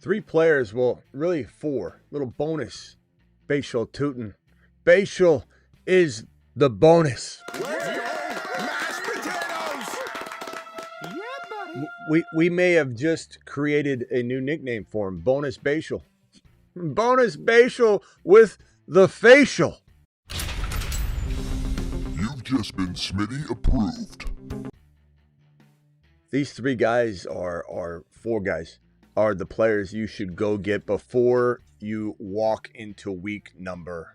Three players, well, really four. Little bonus. Bial Tuten. Bial is the bonus. Let's go, mashed potatoes! Yeah, buddy. We may have just created a new nickname for him. Bonus Bial. Bonus Bial with the facial. You've just been Smitty approved. These three guys are four guys, are the players you should go get before you walk into week number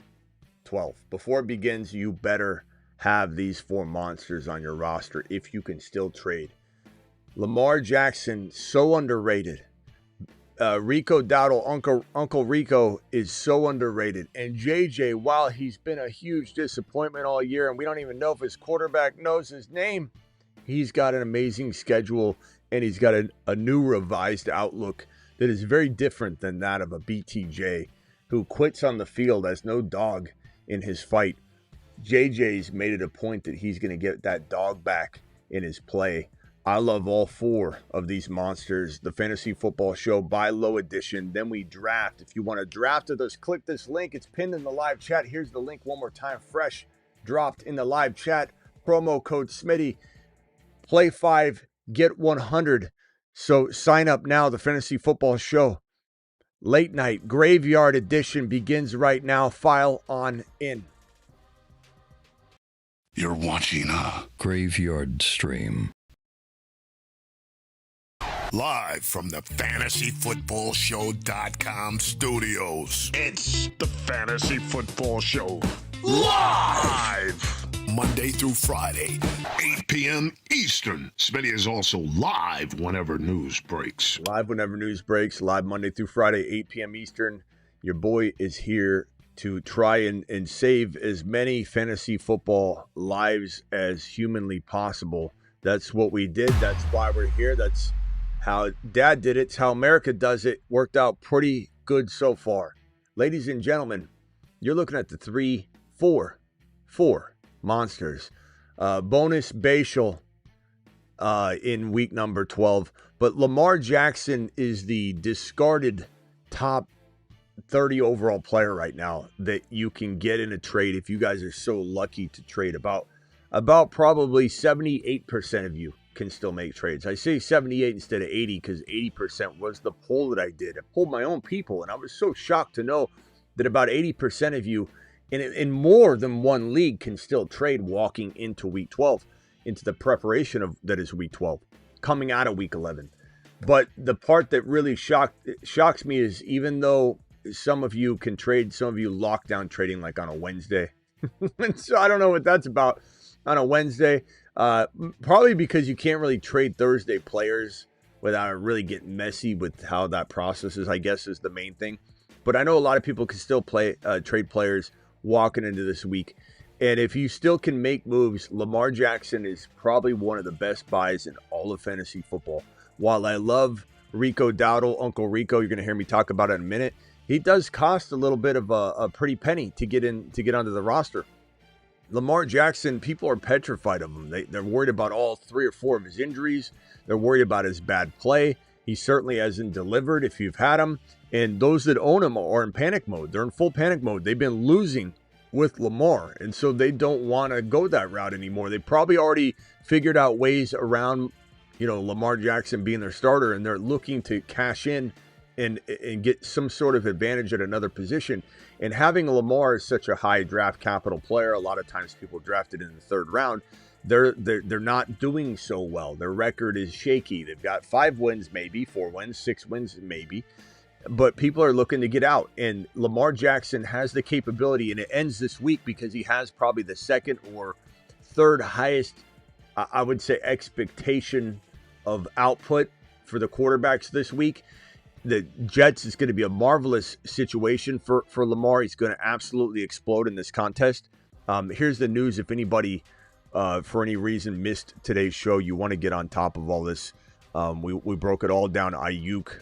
12. Before it begins, you better have these four monsters on your roster if you can still trade. Lamar Jackson, so underrated. Rico Dowdle, Uncle Rico is so underrated. And JJ, while he's been a huge disappointment all year, and we don't even know if his quarterback knows his name, he's got an amazing schedule, and he's got a new revised outlook that is very different than that of a BTJ who quits on the field as no dog in his fight. JJ's made it a point that he's going to get that dog back in his play. I love all four of these monsters. The Fantasy Football Show Buy Low Edition. Then we draft. If you want to draft with us, click this link. It's pinned in the live chat. Here's the link one more time. Fresh dropped in the live chat. Promo code Smitty. Play 5, get 100. So sign up now. The Fantasy Football Show Late Night Graveyard Edition begins right now. File on in. You're watching a Graveyard Stream. live from the FantasyFootballShow.com studios. It's the Fantasy Football Show live Monday through Friday, 8 p.m. Eastern. Smitty is also live whenever news breaks. Live whenever news breaks. Live Monday through Friday, 8 p.m. Eastern. Your boy is here to try and save as many fantasy football lives as humanly possible. That's what we did. That's why we're here. That's how Dad did it. It's how America does it. Worked out pretty good so far. Ladies and gentlemen, you're looking at the four monsters. Bonus Bial in week number 12. But Lamar Jackson is the discarded top 30 overall player right now that you can get in a trade if you guys are so lucky to trade. About probably 78% of you can still make trades. I say 78 instead of 80 because 80% was the poll that I did. I polled my own people, and I was so shocked to know that about 80% of you in more than one league can still trade walking into week 12, into the preparation of that is week 12, coming out of week 11. But the part that really shocks me is even though some of you can trade, some of you lock down trading like on a Wednesday. And so I don't know what that's about on a Wednesday. Probably because you can't really trade Thursday players without it really getting messy with how that process is, I guess, is the main thing. But I know a lot of people can still trade players walking into this week. And if you still can make moves, Lamar Jackson is probably one of the best buys in all of fantasy football. While I love Rico Dowdle, Uncle Rico, you're going to hear me talk about it in a minute. He does cost a little bit of a pretty penny to get onto the roster. Lamar Jackson, people are petrified of him. They're worried about all 3 or 4 of his injuries. They're worried about his bad play. He certainly hasn't delivered if you've had him. And those that own him are in panic mode. They're in full panic mode. They've been losing with Lamar. And so they don't want to go that route anymore. They probably already figured out ways around, Lamar Jackson being their starter. And they're looking to cash in and get some sort of advantage at another position. And having Lamar as such a high draft capital player, a lot of times people drafted in the 3rd round, they're not doing so well. Their record is shaky. They've got 5 wins, maybe 4 wins, 6 wins, maybe. But people are looking to get out. And Lamar Jackson has the capability, and it ends this week because he has probably the 2nd or 3rd highest, I would say, expectation of output for the quarterbacks this week. The Jets is going to be a marvelous situation for Lamar. He's going to absolutely explode in this contest. Here's the news. If anybody, for any reason, missed today's show, you want to get on top of all this. We broke it all down. Ayuk,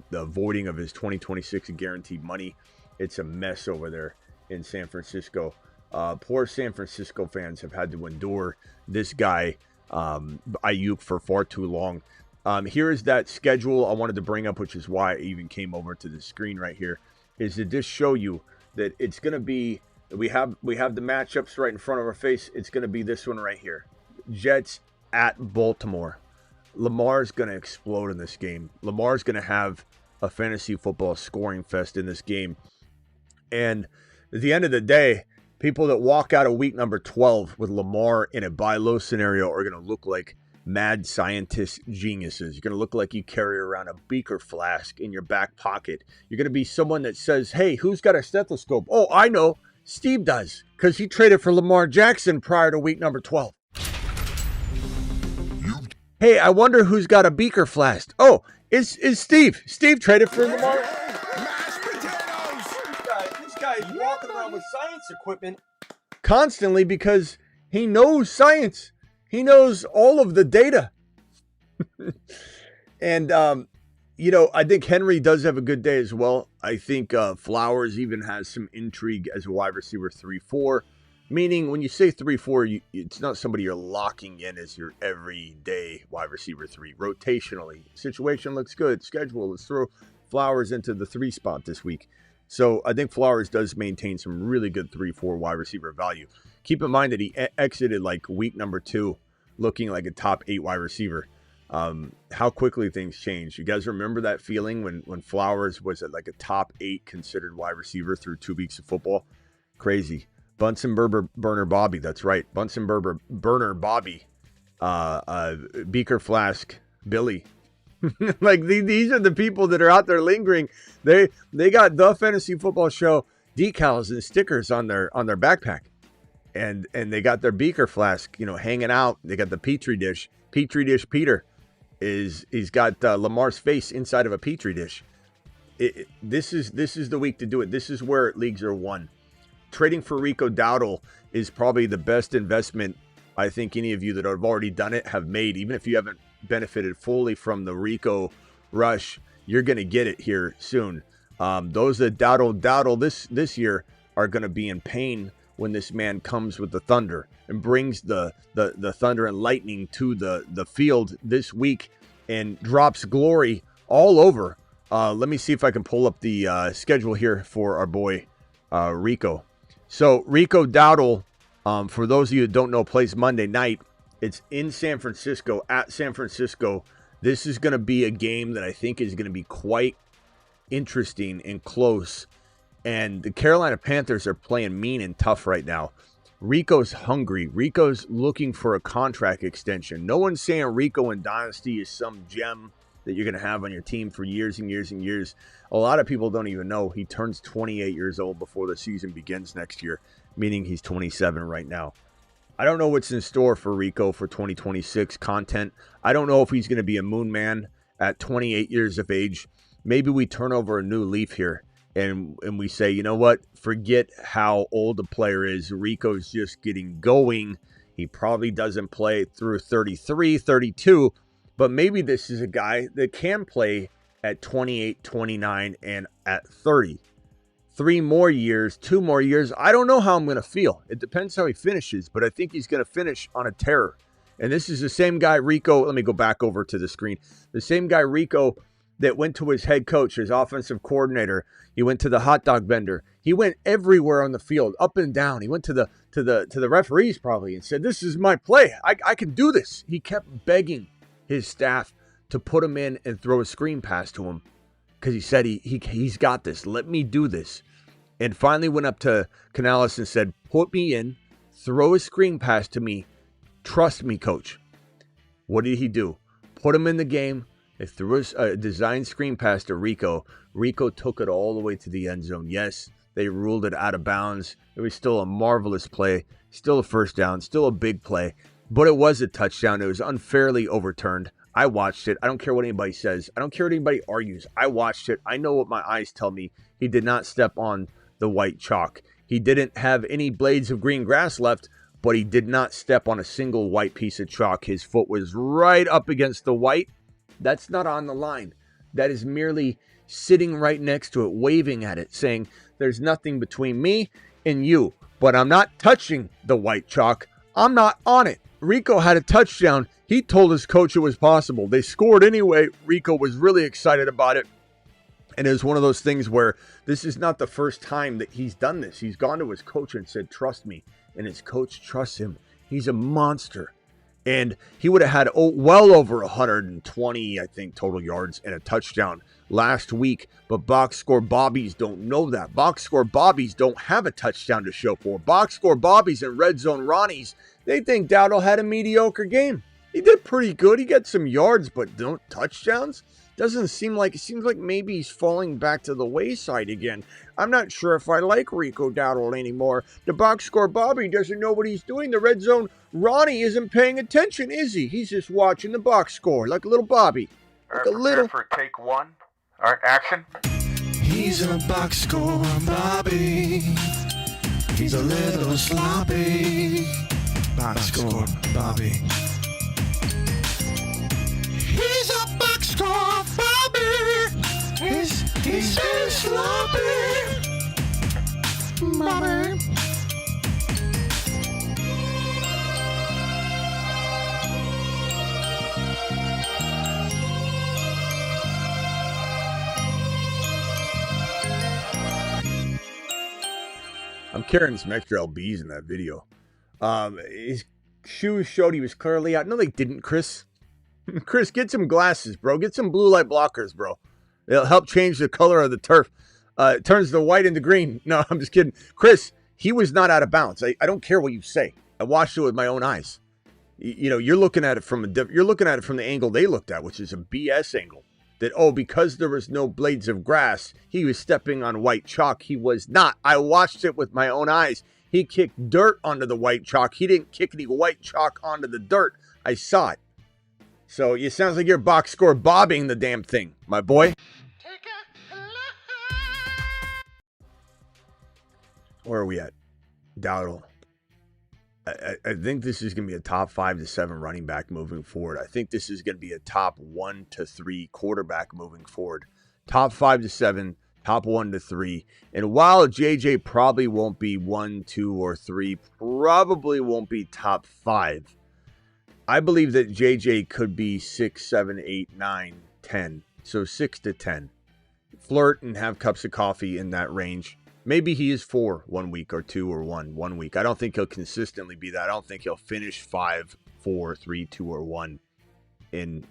the voiding of his 2026 guaranteed money. It's a mess over there in San Francisco. Poor San Francisco fans have had to endure this guy, Ayuk, for far too long. Here is that schedule I wanted to bring up, which is why I even came over to the screen right here, is to just show you that it's going to be, we have the matchups right in front of our face. It's going to be this one right here. Jets at Baltimore. Lamar's going to explode in this game. Lamar's going to have a fantasy football scoring fest in this game. And at the end of the day, people that walk out of week number 12 with Lamar in a buy low scenario are going to look like mad scientist geniuses. You're going to look like you carry around a beaker flask in your back pocket. You're going to be someone that says, hey, who's got a stethoscope? Oh, I know. Steve does, because he traded for Lamar Jackson prior to week number 12. Hey, I wonder who's got a beaker flask. Oh, it's Steve. Steve traded for Lamar. Mashed potatoes! This guy is walking around with science equipment constantly because he knows science. He knows all of the data. And, I think Henry does have a good day as well. I think Flowers even has some intrigue as a wide receiver 3-4. Meaning, when you say 3-4, it's not somebody you're locking in as your everyday wide receiver 3. Rotationally, situation looks good. Schedule, let's throw Flowers into the 3 spot this week. So I think Flowers does maintain some really good 3-4 wide receiver value. Keep in mind that he exited like week number 2 looking like a top 8 wide receiver. How quickly things change. You guys remember that feeling when Flowers was at like a top 8 considered wide receiver through 2 weeks of football? Crazy. Bunsen Burner Bobby, that's right. Bunsen Burner Bobby, Beaker Flask Billy. Like these are the people that are out there lingering. They got the Fantasy Football Show decals and stickers on their backpack, and they got their beaker flask, hanging out. They got the Petri dish. Petri dish Peter he's got Lamar's face inside of a Petri dish. This is the week to do it. This is where leagues are won. Trading for Rico Dowdle is probably the best investment I think any of you that have already done it have made. Even if you haven't benefited fully from the Rico rush, you're going to get it here soon. Those that Dowdle this year are going to be in pain when this man comes with the thunder and brings the thunder and lightning to the field this week and drops glory all over. Let me see if I can pull up the schedule here for our boy Rico. So Rico Dowdle, for those of you that don't know, plays Monday night. It's in San Francisco, at San Francisco. This is going to be a game that I think is going to be quite interesting and close. And the Carolina Panthers are playing mean and tough right now. Rico's hungry. Rico's looking for a contract extension. No one's saying Rico in Dynasty is some gem that you're going to have on your team for years and years and years. A lot of people don't even know he turns 28 years old before the season begins next year, meaning he's 27 right now. I don't know what's in store for Rico for 2026 content. I don't know if he's going to be a moon man at 28 years of age. Maybe we turn over a new leaf here and we say, you know what? Forget how old the player is. Rico's just getting going. He probably doesn't play through 33, 32, but maybe this is a guy that can play at 28, 29, and at 30. 3 more years, 2 more years. I don't know how I'm going to feel. It depends how he finishes, but I think he's going to finish on a tear. And this is the same guy, Rico. Let me go back over to the screen. The same guy, Rico, that went to his head coach, his offensive coordinator. He went to the hot dog vendor. He went everywhere on the field, up and down. He went to the referees probably and said, "This is my play. I can do this." He kept begging his staff to put him in and throw a screen pass to him because he said he's got this. Let me do this. And finally went up to Canales and said, "Put me in, throw a screen pass to me. Trust me, coach." What did he do? Put him in the game. They threw a design screen pass to Rico. Rico took it all the way to the end zone. Yes, they ruled it out of bounds. It was still a marvelous play, still a first down, still a big play, but it was a touchdown. It was unfairly overturned. I watched it. I don't care what anybody says. I don't care what anybody argues. I watched it. I know what my eyes tell me. He did not step on the white chalk. He didn't have any blades of green grass left, but he did not step on a single white piece of chalk. His foot was right up against the white. That's not on the line. That is merely sitting right next to it, waving at it, saying, "There's nothing between me and you, but I'm not touching the white chalk. I'm not on it." Rico had a touchdown. He told his coach it was possible. They scored anyway. Rico was really excited about it. And it was one of those things where this is not the first time that he's done this. He's gone to his coach and said, trust me. And his coach trusts him. He's a monster. And he would have had well over 120, I think, total yards and a touchdown last week. But box score Bobbies don't know that. Box score Bobbies don't have a touchdown to show for. Box score Bobbies and red zone Ronnies, they think Dowdle had a mediocre game. He did pretty good. He got some yards, but don't touchdowns. It seems like maybe he's falling back to the wayside again. I'm not sure if I like Rico Dowdle anymore. The box score Bobby doesn't know what he's doing. The red zone Ronnie isn't paying attention, is he? He's just watching the box score like a little Bobby. Like a little. For take one. All right, action. He's a box score Bobby. He's a little sloppy. Box score Bobby. He's a box score Bobby. He's very sloppy. Bobby. I'm carrying some extra LBs in that video. His shoes showed he was clearly out. No, they didn't, Chris. Chris, get some glasses, bro. Get some blue light blockers, bro. It'll help change the color of the turf. It turns the white into green. No, I'm just kidding. Chris, he was not out of bounds. I don't care what you say. I watched it with my own eyes. You're looking at it from the angle they looked at, which is a BS angle. That, because there was no blades of grass, he was stepping on white chalk. He was not. I watched it with my own eyes. He kicked dirt onto the white chalk. He didn't kick any white chalk onto the dirt. I saw it. So it sounds like you're box score bobbing the damn thing, my boy. Where are we at? Dowdle. I think this is going to be a top 5 to 7 running back moving forward. I think this is going to be a top 1 to 3 quarterback moving forward. Top 5 to 7, top 1 to 3. And while JJ probably won't be 1, 2, or 3, probably won't be top 5, I believe that JJ could be 6, 7, 8, 9, 10. So 6 to 10. Flirt and have cups of coffee in that range. Maybe he is 4 1 week or 2 or 1 week. I don't think he'll consistently be that. I don't think he'll finish 5, 4, 3, 2, or 1 in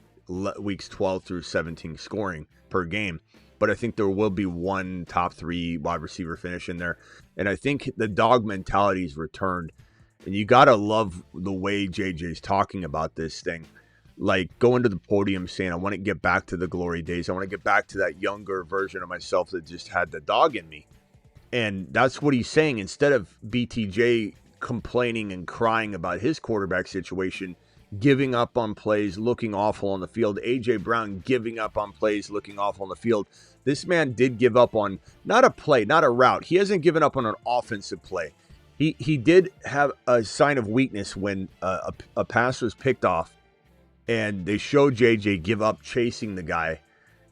weeks 12 through 17 scoring per game. But I think there will be one top 3 wide receiver finish in there. And I think the dog mentality is returned. And you got to love the way JJ's talking about this thing. Like going to the podium saying, I want to get back to the glory days. I want to get back to that younger version of myself that just had the dog in me. And that's what he's saying. Instead of BTJ complaining and crying about his quarterback situation, giving up on plays, looking awful on the field, A.J. Brown giving up on plays, looking awful on the field. This man did give up on, not a play, not a route. He hasn't given up on an offensive play. He did have a sign of weakness when a pass was picked off, and they showed JJ give up chasing the guy.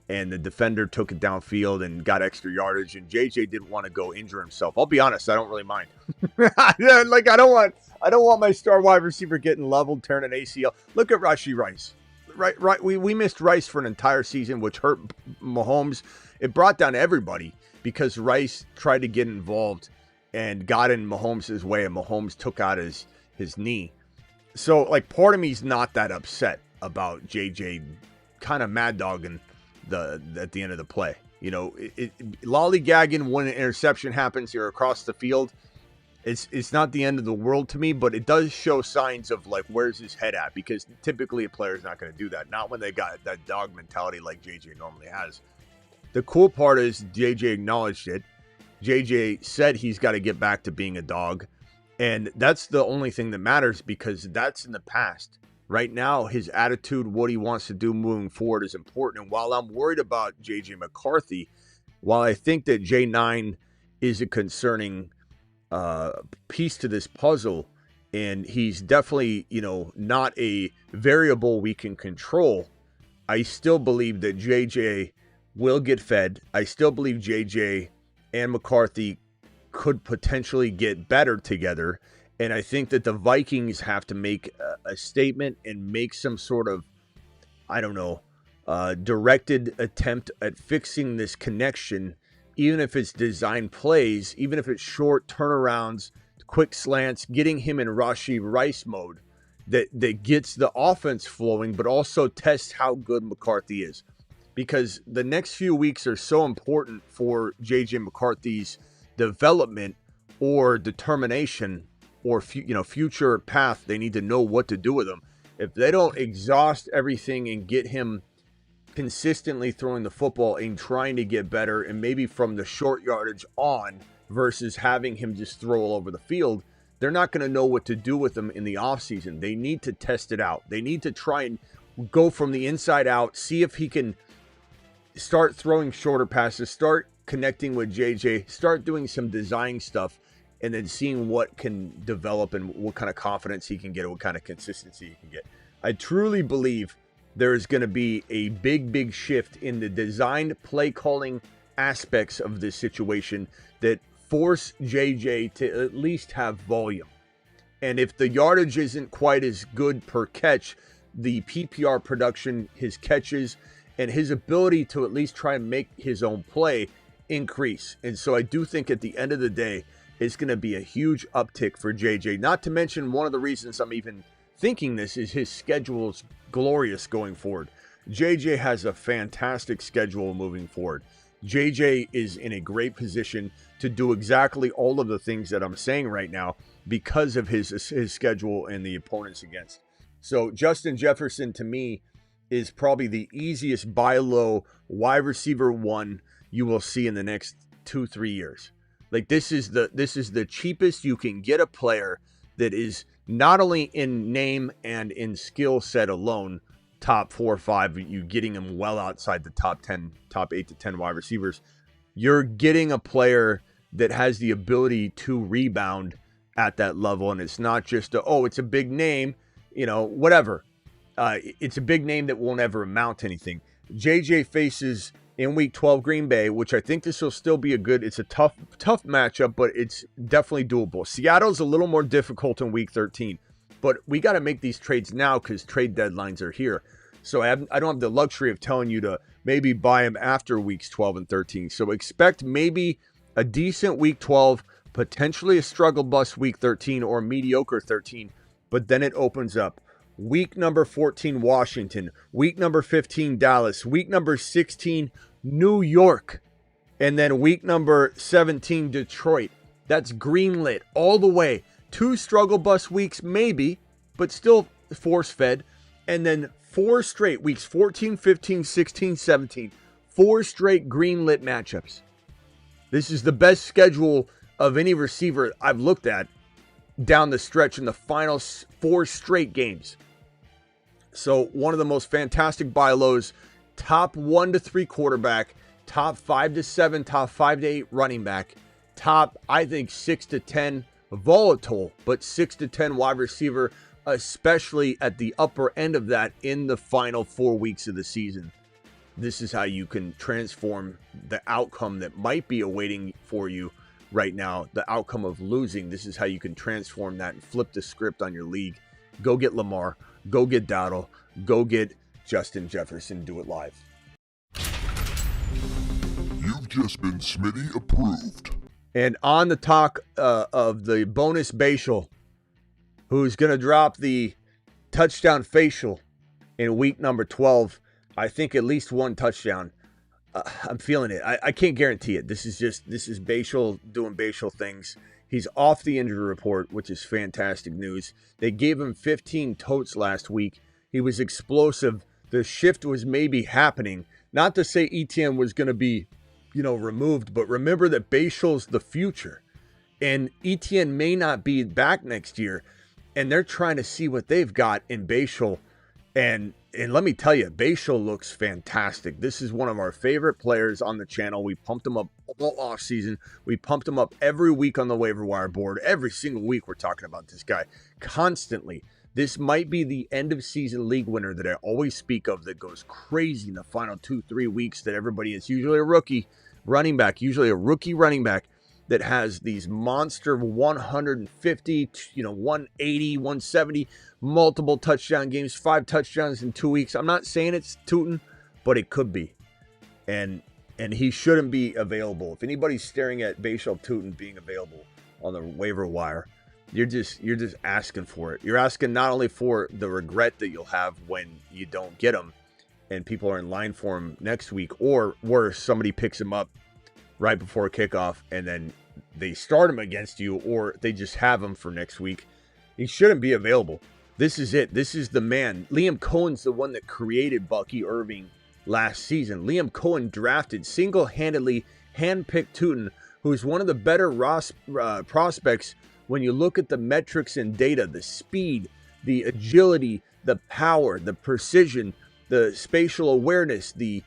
And the defender took it downfield and got extra yardage. And JJ didn't want to go injure himself. I'll be honest, I don't really mind. Like I don't want my star wide receiver getting leveled, tearing an ACL. Look at Rashee Rice. Right. We missed Rice for an entire season, which hurt Mahomes. It brought down everybody because Rice tried to get involved and got in Mahomes' way, and Mahomes took out his knee. So, like, part of me's not that upset about JJ kind of mad dogging at the end of the play. Lollygagging when an interception happens here across the field, it's not the end of the world to me, but it does show signs of like where's his head at, because typically a player is not going to do that, not when they got that dog mentality like JJ normally has. The cool part is JJ acknowledged it. JJ said he's got to get back to being a dog, and that's the only thing that matters, because that's in the past. Right now, his attitude, what he wants to do moving forward is important. And while I'm worried about J.J. McCarthy, while I think that J9 is a concerning piece to this puzzle, and he's definitely, not a variable we can control, I still believe that J.J. will get fed. I still believe J.J. and McCarthy could potentially get better together. And I think that the Vikings have to make a statement and make some sort of, I don't know, directed attempt at fixing this connection, even if it's design plays, even if it's short turnarounds, quick slants, getting him in Rashee Rice mode that gets the offense flowing, but also tests how good McCarthy is. Because the next few weeks are so important for J.J. McCarthy's development or determination or future path. They need to know what to do with him. If they don't exhaust everything and get him consistently throwing the football and trying to get better, and maybe from the short yardage on versus having him just throw all over the field, they're not going to know what to do with him in the offseason. They need to test it out. They need to try and go from the inside out, see if he can start throwing shorter passes, start connecting with JJ, start doing some design stuff, and then seeing what can develop and what kind of confidence he can get, what kind of consistency he can get. I truly believe there is going to be a big shift in the designed play calling aspects of this situation that force JJ to at least have volume. And if the yardage isn't quite as good per catch, the PPR production, his catches, and his ability to at least try and make his own play increase. And so I do think at the end of the day, it's going to be a huge uptick for JJ. Not to mention, one of the reasons I'm even thinking this is his schedule is glorious going forward. JJ has a fantastic schedule moving forward. JJ is in a great position to do exactly all of the things that I'm saying right now because of his schedule and the opponents against. So Justin Jefferson, to me, is probably the easiest buy low wide receiver one you will see in the next 2-3 years. Like, this is the cheapest you can get a player that is not only in name and in skill set alone top 4 or 5, you getting him well outside the top 8 to 10 wide receivers. You're getting a player that has the ability to rebound at that level, and it's not just it's a big name, whatever. It's a big name that won't ever amount to anything. JJ faces in week 12 Green Bay, which I think this will still be it's a tough matchup, but it's definitely doable. Seattle's a little more difficult in week 13, but we got to make these trades now because trade deadlines are here. So I don't have the luxury of telling you to maybe buy him after weeks 12 and 13. So expect maybe a decent week 12, potentially a struggle bus week 13 or mediocre 13, but then it opens up. Week number 14, Washington. Week number 15, Dallas. Week number 16, New York. And then week number 17, Detroit. That's greenlit all the way. 2 struggle bus weeks, maybe, but still force-fed. And then 4 straight weeks, 14, 15, 16, 17. 4 straight greenlit matchups. This is the best schedule of any receiver I've looked at down the stretch in the final 4 straight games. So one of the most fantastic buy lows, top 1 to 3 quarterback, top 5 to 7, top 5 to 8 running back, top, I think, 6 to 10 volatile, but 6 to 10 wide receiver, especially at the upper end of that in the final 4 weeks of the season. This is how you can transform the outcome that might be awaiting for you right now, the outcome of losing. This is how you can transform that and flip the script on your league. Go get Lamar. Go get Dowdle. Go get Justin Jefferson. Do it live. You've just been Smitty approved. And on the talk of the bonus Bial, who's going to drop the touchdown facial in week number 12, I think at least 1 touchdown. I'm feeling it. I can't guarantee it. This is Bial doing Bial things. He's off the injury report, which is fantastic news. They gave him 15 totes last week. He was explosive. The shift was maybe happening. Not to say Etienne was going to be, removed, but remember that Bial's the future. And Etienne may not be back next year. And they're trying to see what they've got in Bial. And let me tell you, Bial looks fantastic. This is one of our favorite players on the channel. We pumped him up all off season. We pumped him up every week on the waiver wire board. Every single week we're talking about this guy constantly. This might be the end of season league winner that I always speak of that goes crazy in the final 2-3 weeks that everybody is usually a rookie running back, usually a rookie running back. that has these monster 150, 180, 170, multiple touchdown games, 5 touchdowns in 2 weeks. I'm not saying it's Tuten, but it could be. And he shouldn't be available. If anybody's staring at Bial Tuten being available on the waiver wire, you're just asking for it. You're asking not only for the regret that you'll have when you don't get him and people are in line for him next week, or worse, somebody picks him up right before kickoff and then they start him against you, or they just have him for next week. He shouldn't be available. This is it. This is the man. Liam Cohen's the one that created Bucky Irving last season. Liam Cohen drafted, single-handedly handpicked Tuten, who's one of the better prospects when you look at the metrics and data, the speed, the agility, the power, the precision, the spatial awareness, the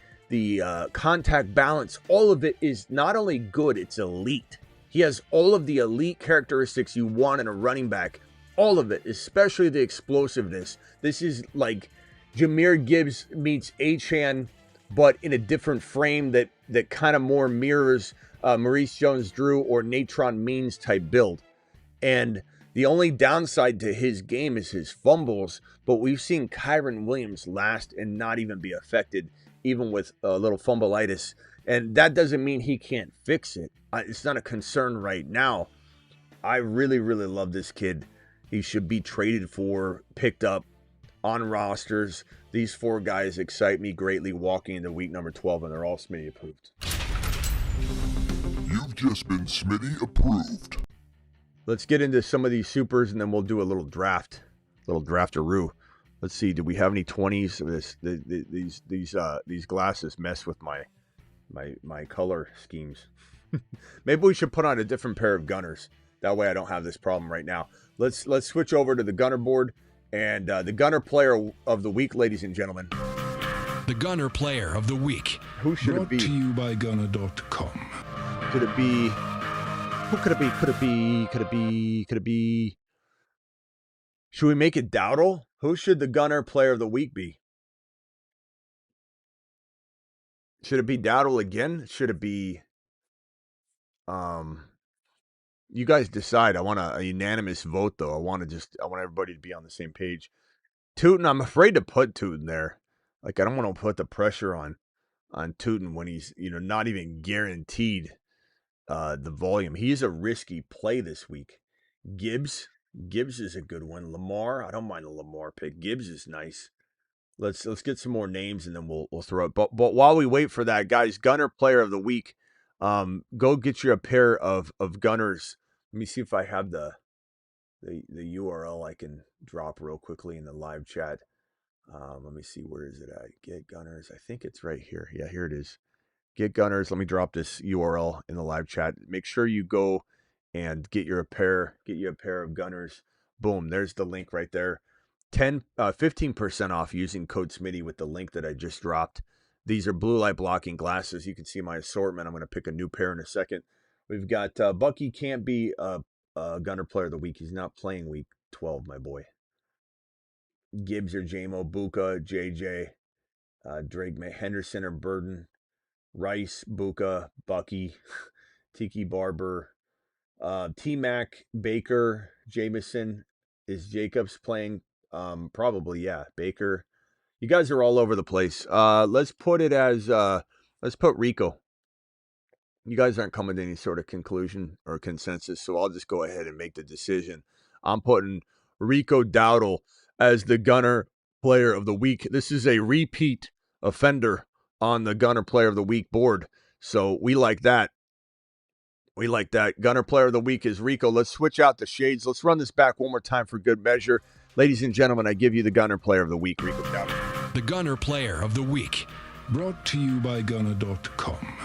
contact balance. All of it is not only good, it's elite. He has all of the elite characteristics you want in a running back. All of it, especially the explosiveness. This is like Jahmyr Gibbs meets Achane, but in a different frame that kind of more mirrors Maurice Jones-Drew or Natron Means type build. And the only downside to his game is his fumbles, but we've seen Kyron Williams last and not even be affected, even with a little fumbleitis. And that doesn't mean he can't fix it. It's not a concern right now. I really, really love this kid. He should be traded for, picked up on rosters. These 4 guys excite me greatly walking into week number 12, and they're all Smitty approved. You've just been Smitty approved. Let's get into some of these supers, and then we'll do a little draft, draftaroo. Let's see. Do we have any 20s? These glasses mess with my color schemes. Maybe we should put on a different pair of Gunners. That way I don't have this problem right now. Let's switch over to the Gunner board and the Gunner player of the week, ladies and gentlemen. The Gunner player of the week. Who should Brought it be? to you by Gunner.com. Could it be? Who could it be? Could it be? Could it be? Could it be? Should we make it Dowdle? Who should the Gunner player of the week be? Should it be Dowdle again? Should it be? You guys decide. I want a unanimous vote, though. I want everybody to be on the same page. Tuten, I'm afraid to put Tuten there. Like, I don't want to put the pressure on Tuten when he's, not even guaranteed the volume. He's a risky play this week. Gibbs is a good one. Lamar, I don't mind a Lamar pick. Gibbs is nice. Let's get some more names and then we'll throw it. But while we wait for that, guys, Gunner player of the week. Go get you a pair of Gunners. Let me see if I have the URL I can drop real quickly in the live chat. Let me see, where is it at? Get Gunners. I think it's right here. Yeah, here it is. Get Gunners. Let me drop this URL in the live chat. Make sure you go and get you a pair of Gunners. Boom, there's the link right there. 15% off using code Smitty with the link that I just dropped. These are blue light blocking glasses. You can see my assortment. I'm going to pick a new pair in a second. We've got Bucky can't be a Gunner player of the week. He's not playing week 12, my boy. Gibbs or Jamo, Buka, JJ, Drake, Henderson or Burden, Rice, Buka, Bucky, Tiki Barber, T-Mac, Baker, Jameson. Is Jacobs playing? Probably, yeah. Baker. You guys are all over the place. Let's put it as, let's put Rico. You guys aren't coming to any sort of conclusion or consensus, so I'll just go ahead and make the decision. I'm putting Rico Dowdle as the Gunner player of the week. This is a repeat offender on the Gunner player of the week board, so we like that. We like that. Gunner player of the week is Rico. Let's switch out the shades. Let's run this back one more time for good measure. Ladies and gentlemen, I give you the Gunner player of the week, Rico Dowdle. The Gunner player of the week. Brought to you by Gunner.com.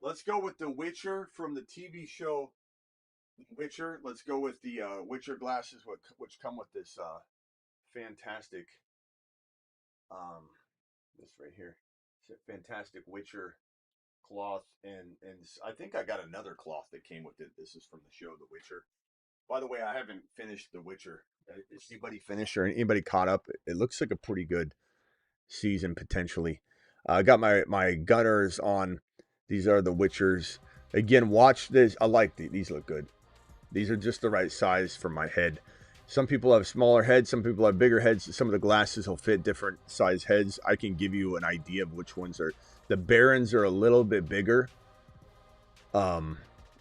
Let's go with the Witcher from the TV show Witcher. Let's go with the Witcher glasses, which come with this fantastic, this right here. It's a fantastic Witcher cloth, and I think I got another cloth that came with it. This is from the show The Witcher. By the way, I haven't finished The Witcher. Is anybody finished or anybody caught up? It looks like a pretty good season potentially. I got my gunners on. These are the Witchers. Again, watch this. I like these. Look good. These are just the right size for my head. Some people have smaller heads. Some people have bigger heads. Some of the glasses will fit different size heads. I can give you an idea of which ones are. The Barons are a little bit bigger.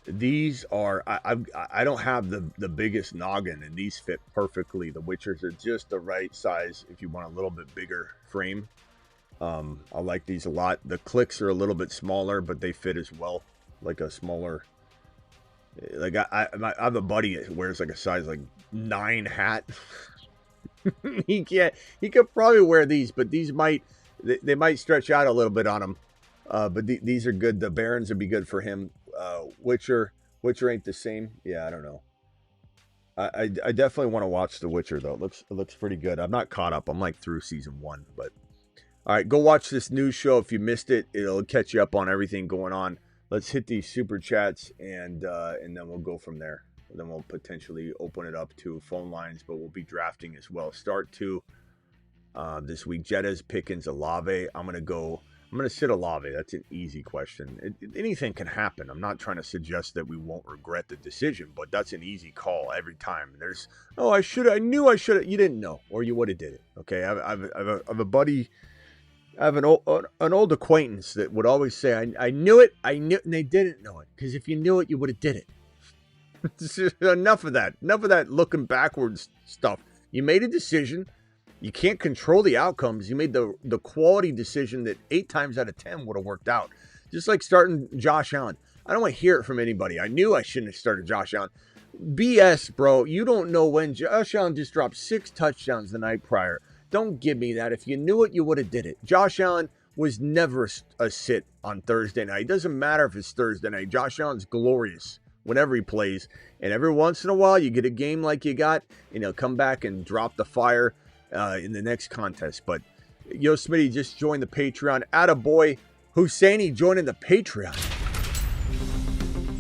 These are. I don't have the biggest noggin, and these fit perfectly. The Witchers are just the right size if you want a little bit bigger frame. I like these a lot. The clicks are a little bit smaller, but they fit as well. Like a smaller. Like I have a buddy that wears like a size like 9 hat. He could probably wear these, but these they might stretch out a little bit on him. But these are good. The Barons would be good for him. Witcher ain't the same. Yeah, I don't know. I definitely want to watch The Witcher though. It looks pretty good. I'm not caught up. I'm like through season 1, but all right, go watch this news show if you missed it. It'll catch you up on everything going on. Let's hit these super chats and then we'll go from there. Then we'll potentially open it up to phone lines, but we'll be drafting as well. Start 2 this week. Jettas, Pickens, Olave. I'm gonna sit Olave. That's an easy question. Anything can happen. I'm not trying to suggest that we won't regret the decision, but that's an easy call every time. There's I knew I should have. You didn't know, or you would have did it. Okay, I have a buddy. I have an old acquaintance that would always say, I knew it, and they didn't know it. Because if you knew it, you would have did it. Enough of that. Enough of that looking backwards stuff. You made a decision. You can't control the outcomes. You made the quality decision that 8 times out of 10 would have worked out. Just like starting Josh Allen. I don't want to hear it from anybody. I knew I shouldn't have started Josh Allen. BS, bro. You don't know when. Josh Allen just dropped 6 touchdowns the night prior. Don't give me that. If you knew it, you would have did it. Josh Allen was never a sit on Thursday night. It doesn't matter if it's Thursday night. Josh Allen's glorious whenever he plays. And every once in a while, you get a game like you got, and he'll come back and drop the fire in the next contest. But Yo Smitty just joined the Patreon. Attaboy. Husseini joining the Patreon.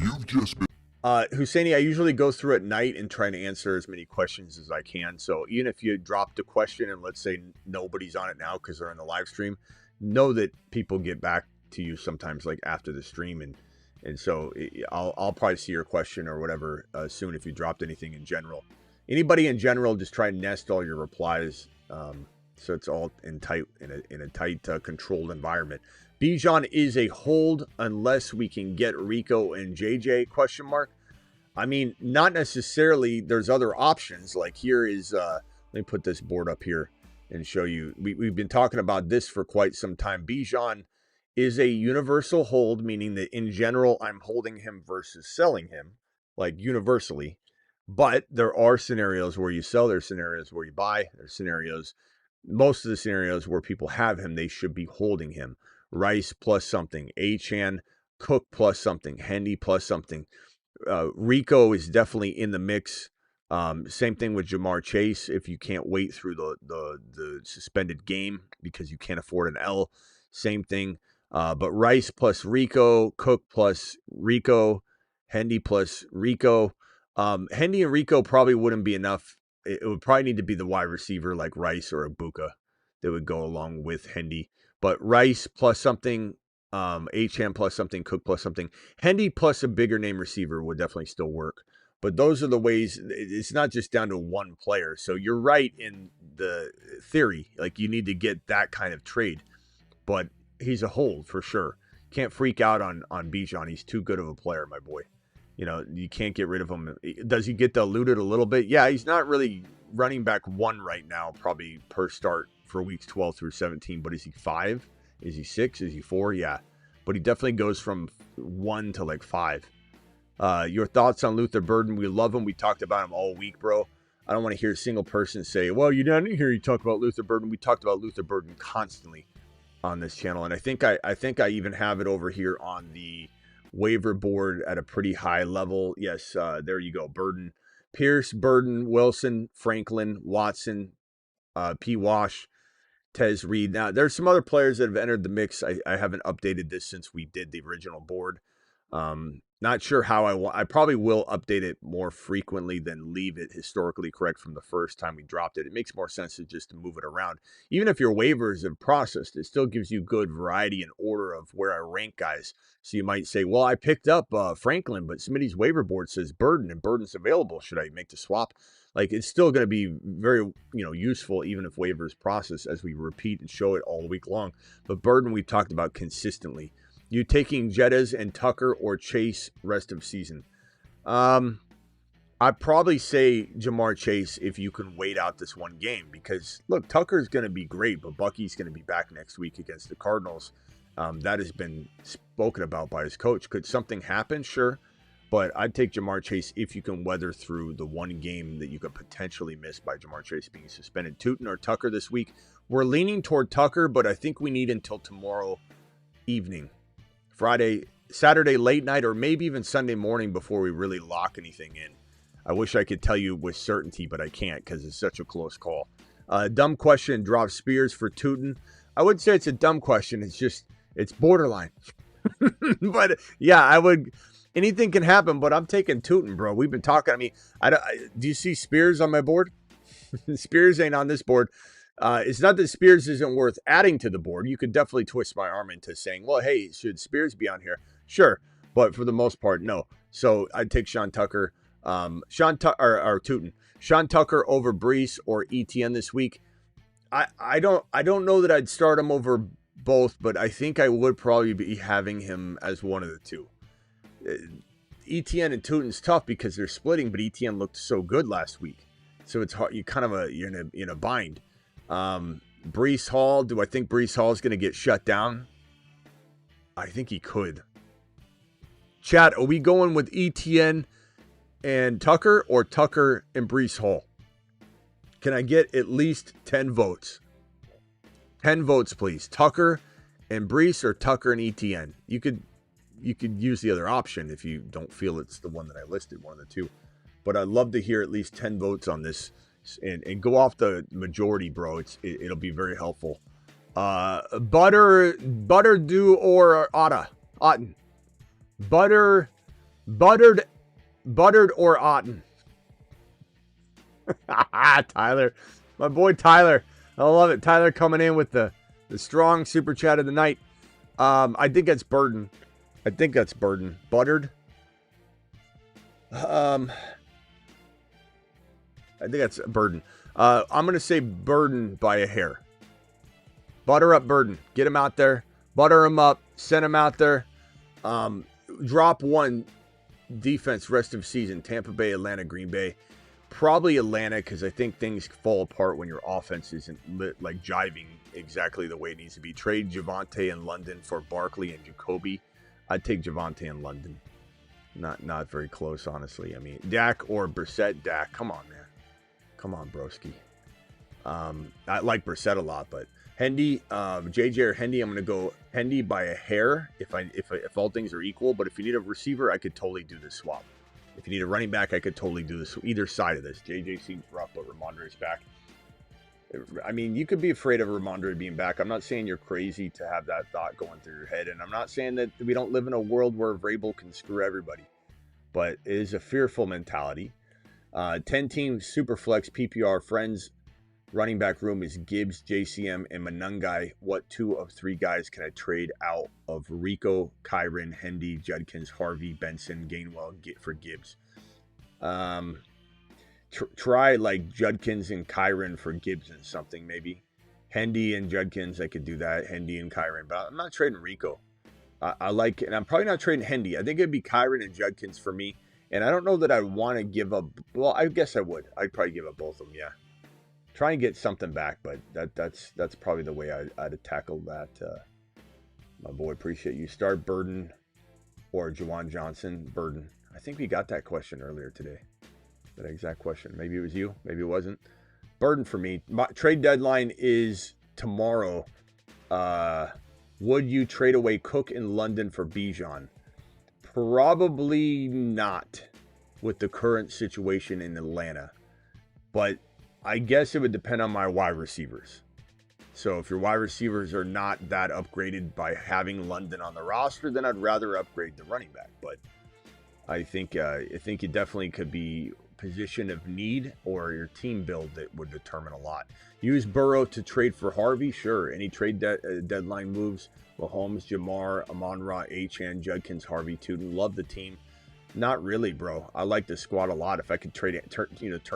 You've just been. Husseini, I usually go through at night and try to answer as many questions as I can. So even if you dropped a question and let's say nobody's on it now because they're in the live stream, know that people get back to you sometimes like after the stream. And so I'll probably see your question or whatever soon if you dropped anything in general. Anybody in general, just try and nest all your replies so it's all in a tight controlled environment. Bijan is a hold unless we can get Rico and JJ, ? I mean, not necessarily. There's other options. Like here is, let me put this board up here and show you. We've been talking about this for quite some time. Bijan is a universal hold, meaning that in general, I'm holding him versus selling him, like universally. But there are scenarios where you sell, there's scenarios where you buy, there's scenarios, most of the scenarios where people have him, they should be holding him. Rice plus something, Achane, Cook plus something, Hendy plus something. Rico is definitely in the mix. Same thing with Jamar Chase. If you can't wait through the suspended game because you can't afford an L, same thing. But Rice plus Rico, Cook plus Rico, Hendy plus Rico. Hendy and Rico probably wouldn't be enough. It would probably need to be the wide receiver like Rice or Ibuka that would go along with Hendy. But Rice plus something, Achane plus something, Cook plus something. Hendy plus a bigger name receiver would definitely still work. But those are the ways. It's not just down to one player. So you're right in the theory. Like you need to get that kind of trade. But he's a hold for sure. Can't freak out on Bijan. He's too good of a player, my boy. You know, you can't get rid of him. Does he get diluted a little bit? Yeah, he's not really running back 1 right now, probably per start for weeks 12 through 17. But is he 5? Is he 6? Is he 4? Yeah. But he definitely goes from 1 to like 5. Your thoughts on Luther Burden? We love him. We talked about him all week, bro. I don't want to hear a single person say, well, you didn't hear you talk about Luther Burden. We talked about Luther Burden constantly on this channel. And I think I even have it over here on the waiver board at a pretty high level. Yes, there you go. Burden, Pierce, Burden, Wilson, Franklin, Watson, P. Wash, Tez Reed. Now, there's some other players that have entered the mix. I haven't updated this since we did the original board. Not sure how I probably will update it more frequently than leave it historically correct from the first time we dropped it. It makes more sense to just move it around. Even if your waivers have processed, it still gives you good variety and order of where I rank guys. So you might say, well, I picked up Franklin, but Smitty's waiver board says Burden, and Burden's available. Should I make the swap? Like, it's still going to be very, useful, even if waivers process, as we repeat and show it all week long. But Burden, we've talked about consistently. You taking Jettas and Tucker or Chase rest of season? I'd probably say Jamar Chase if you can wait out this one game, because look, Tucker's going to be great, but Bucky's going to be back next week against the Cardinals. That has been spoken about by his coach. Could something happen? Sure. But I'd take Jamar Chase if you can weather through the one game that you could potentially miss by Jamar Chase being suspended. Tuten or Tucker this week? We're leaning toward Tucker, but I think we need until tomorrow evening. Saturday late night, or maybe even Sunday morning before we really lock anything in. I wish I could tell you with certainty, but I can't because it's such a close call. Dumb question, drop Spears for Tuten. I wouldn't say it's a dumb question. It's borderline. But yeah, anything can happen, but I'm taking Tuten, bro. We've been talking. I mean, do you see Spears on my board? Spears ain't on this board. It's not that Spears isn't worth adding to the board. You could definitely twist my arm into saying, well, hey, should Spears be on here? Sure. But for the most part, no. So I'd take Sean Tucker, or Tuten. Sean Tucker over Brees or ETN this week. I don't know that I'd start him over both, but I think I would probably be having him as one of the two. ETN and Tuten's tough because they're splitting, but ETN looked so good last week. So it's hard. You're in a bind. Brees Hall, do I think Brees Hall is going to get shut down? I think he could. Chat, are we going with ETN and Tucker or Tucker and Brees Hall? Can I get at least 10 votes? 10 votes, please. Tucker and Brees or Tucker and ETN? You could use the other option if you don't feel it's the one that I listed, one of the two. But I'd love to hear at least 10 votes on this. And go off the majority, bro. It'll be very helpful. Butter do or Otten. Buttered or Otten. Tyler, my boy Tyler. I love it. Tyler coming in with the strong super chat of the night. I think that's Burden. Buttered. I think that's Burden. I'm going to say Burden by a hair. Butter up Burden. Get him out there. Butter him up. Send him out there. Drop one defense rest of season. Tampa Bay, Atlanta, Green Bay. Probably Atlanta, because I think things fall apart when your offense isn't jiving exactly the way it needs to be. Trade Javonte in London for Barkley and Jacoby. I'd take Javonte in London. Not very close, honestly. I mean, Dak or Brissett. Dak, come on, man. Come on, broski. I like Brissett a lot, but Hendy, JJ or Hendy, I'm going to go Hendy by a hair if all things are equal. But if you need a receiver, I could totally do this swap. If you need a running back, I could totally do this. Either side of this. JJ seems rough, but Ramondre's back. I mean, you could be afraid of Ramondre being back. I'm not saying you're crazy to have that thought going through your head, and I'm not saying that we don't live in a world where Vrabel can screw everybody, but it is a fearful mentality. 10-team Superflex PPR friends running back room is Gibbs, JCM, and Manungai. What 2 of 3 guys can I trade out of Rico, Kyren, Hendy, Judkins, Harvey, Benson, Gainwell for Gibbs? Try like Judkins and Kyren for Gibbs and something maybe. Hendy and Judkins, I could do that. Hendy and Kyren, but I'm not trading Rico. I like, and I'm probably not trading Hendy. I think it'd be Kyren and Judkins for me. And I don't know that I want to give up. Well, I guess I would. I'd probably give up both of them. Yeah, try and get something back, but that's probably the way I'd tackle that. My boy, appreciate you. Start Burden or Juwan Johnson. Burden. I think we got that question earlier today. That exact question. Maybe it was you. Maybe it wasn't. Burden for me. My trade deadline is tomorrow. Would you trade away Cook in London for Bijan? Probably not with the current situation in Atlanta. But I guess it would depend on my wide receivers. So if your wide receivers are not that upgraded by having London on the roster, then I'd rather upgrade the running back. But I think you definitely could be position of need or your team build that would determine a lot. Use Burrow to trade for Harvey, sure. Any trade deadline moves? Mahomes, Jamar, Amon-Ra, Achane, Judkins, Harvey, Tuten. Love the team. Not really, bro. I like the squad a lot. If I could turn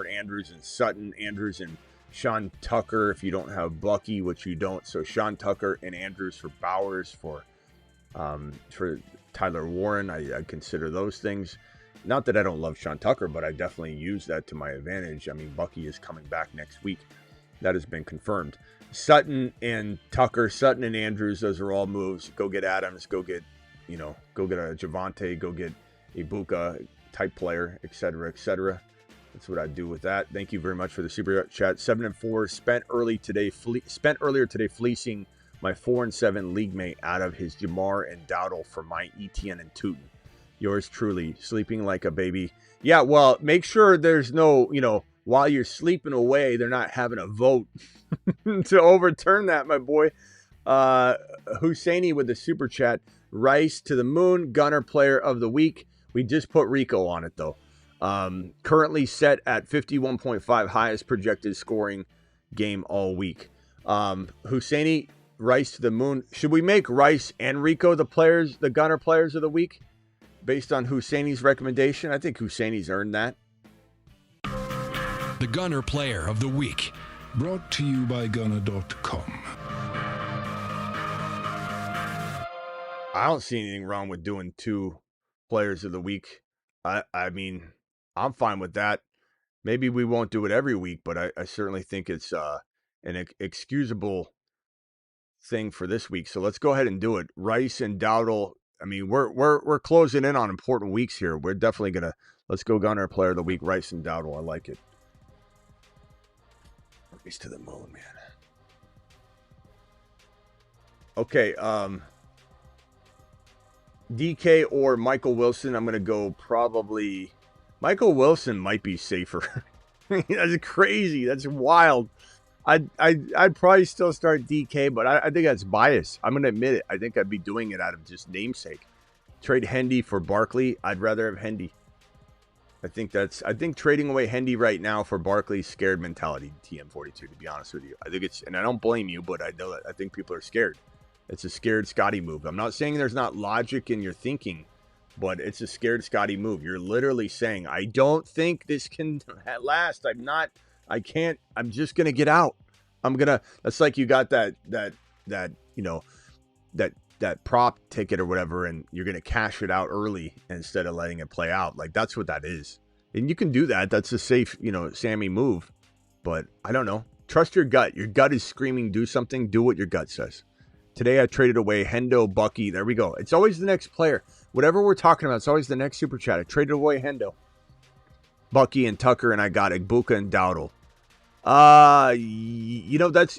Andrews and Sutton, Andrews and Sean Tucker, if you don't have Bucky, which you don't. So Sean Tucker and Andrews for Bowers, for Tyler Warren. I consider those things. Not that I don't love Sean Tucker, but I definitely use that to my advantage. I mean, Bucky is coming back next week. That has been confirmed. Sutton and Tucker, Sutton and Andrews, those are all moves. Go get Adams, go get a Javonte, go get Ibuka type player, etc., etc. That's what I do with that. Thank you very much for the super chat. 7-4 spent earlier today fleecing my 4-7 league mate out of his Jamar and Dowdle for my ETN and Tuten. Yours truly, sleeping like a baby. Yeah, well, make sure there's no, while you're sleeping away, they're not having a vote to overturn that, my boy. Husseini with the super chat. Rice to the moon, Gunner player of the week. We just put Rico on it, though. Currently set at 51.5, highest projected scoring game all week. Husseini, Rice to the moon. Should we make Rice and Rico the Gunner players of the week? Based on Husseini's recommendation, I think Husseini's earned that. The Gunner Player of the Week. Brought to you by Gunner.com. I don't see anything wrong with doing 2 players of the week. I mean, I'm fine with that. Maybe we won't do it every week, but I certainly think it's an excusable thing for this week. So let's go ahead and do it. Rice and Dowdle. I mean, we're closing in on important weeks here. We're definitely let's go Gunner player of the week, Rice and Dowdle. I like it. Race to the moon, man. Okay, DK or Michael Wilson. I'm gonna go probably Michael Wilson might be safer. That's crazy. That's wild. I'd probably still start DK, but I think that's bias. I'm going to admit it. I think I'd be doing it out of just namesake. Trade Hendy for Barkley. I'd rather have Hendy. I think trading away Hendy right now for Barkley's scared mentality, TM42, to be honest with you. I think and I don't blame you, but I think people are scared. It's a scared Scotty move. I'm not saying there's not logic in your thinking, but it's a scared Scotty move. You're literally saying, I don't think this can last. I can't, I'm just going to get out. That's like you got that prop ticket or whatever, and you're going to cash it out early instead of letting it play out. Like, that's what that is. And you can do that. That's a safe, Sammy move. But I don't know. Trust your gut. Your gut is screaming, do something. Do what your gut says. Today I traded away Hendo, Bucky. There we go. It's always the next player. Whatever we're talking about, it's always the next super chat. I traded away Hendo, Bucky, and Tucker, and I got Ibuka and Dowdle.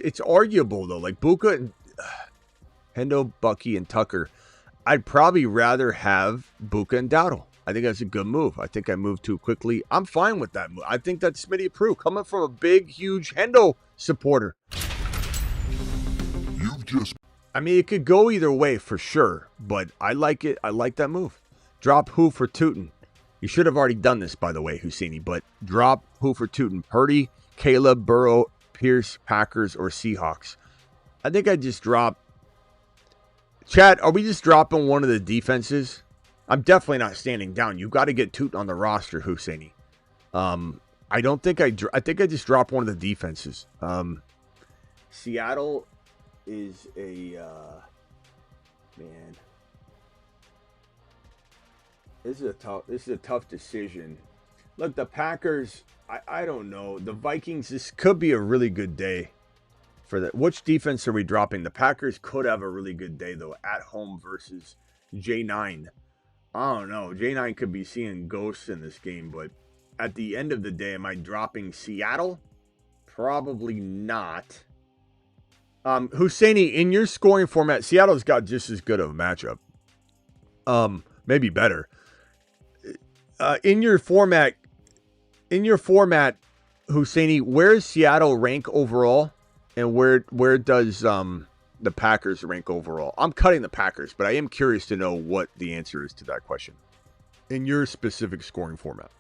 It's arguable though. Like Buka and Hendo, Bucky, and Tucker. I'd probably rather have Buka and Dowdle. I think that's a good move. I think I moved too quickly. I'm fine with that move. I think that's Smitty approved. Coming from a big, huge Hendo supporter. I mean, it could go either way for sure, but I like it. I like that move. Drop who for Tuten? You should have already done this, by the way, Husseini, but drop who for Tuten? Purdy, Caleb, Burrow, Pierce, Packers, or Seahawks? I think I just drop. Chad, are we just dropping one of the defenses? I'm definitely not standing down. You got to get Tuten on the roster, Husseini. I don't think I think I just drop one of the defenses. Seattle is a man. This is a tough decision. Look, the Packers, I don't know. The Vikings, this could be a really good day for that. Which defense are we dropping? The Packers could have a really good day, though, at home versus J9. I don't know. J9 could be seeing ghosts in this game, but at the end of the day, am I dropping Seattle? Probably not. Husseini, in your scoring format, Seattle's got just as good of a matchup. Maybe better. In your format, Husseini, where does Seattle rank overall? And where does the Packers rank overall? I'm cutting the Packers, but I am curious to know what the answer is to that question in your specific scoring format.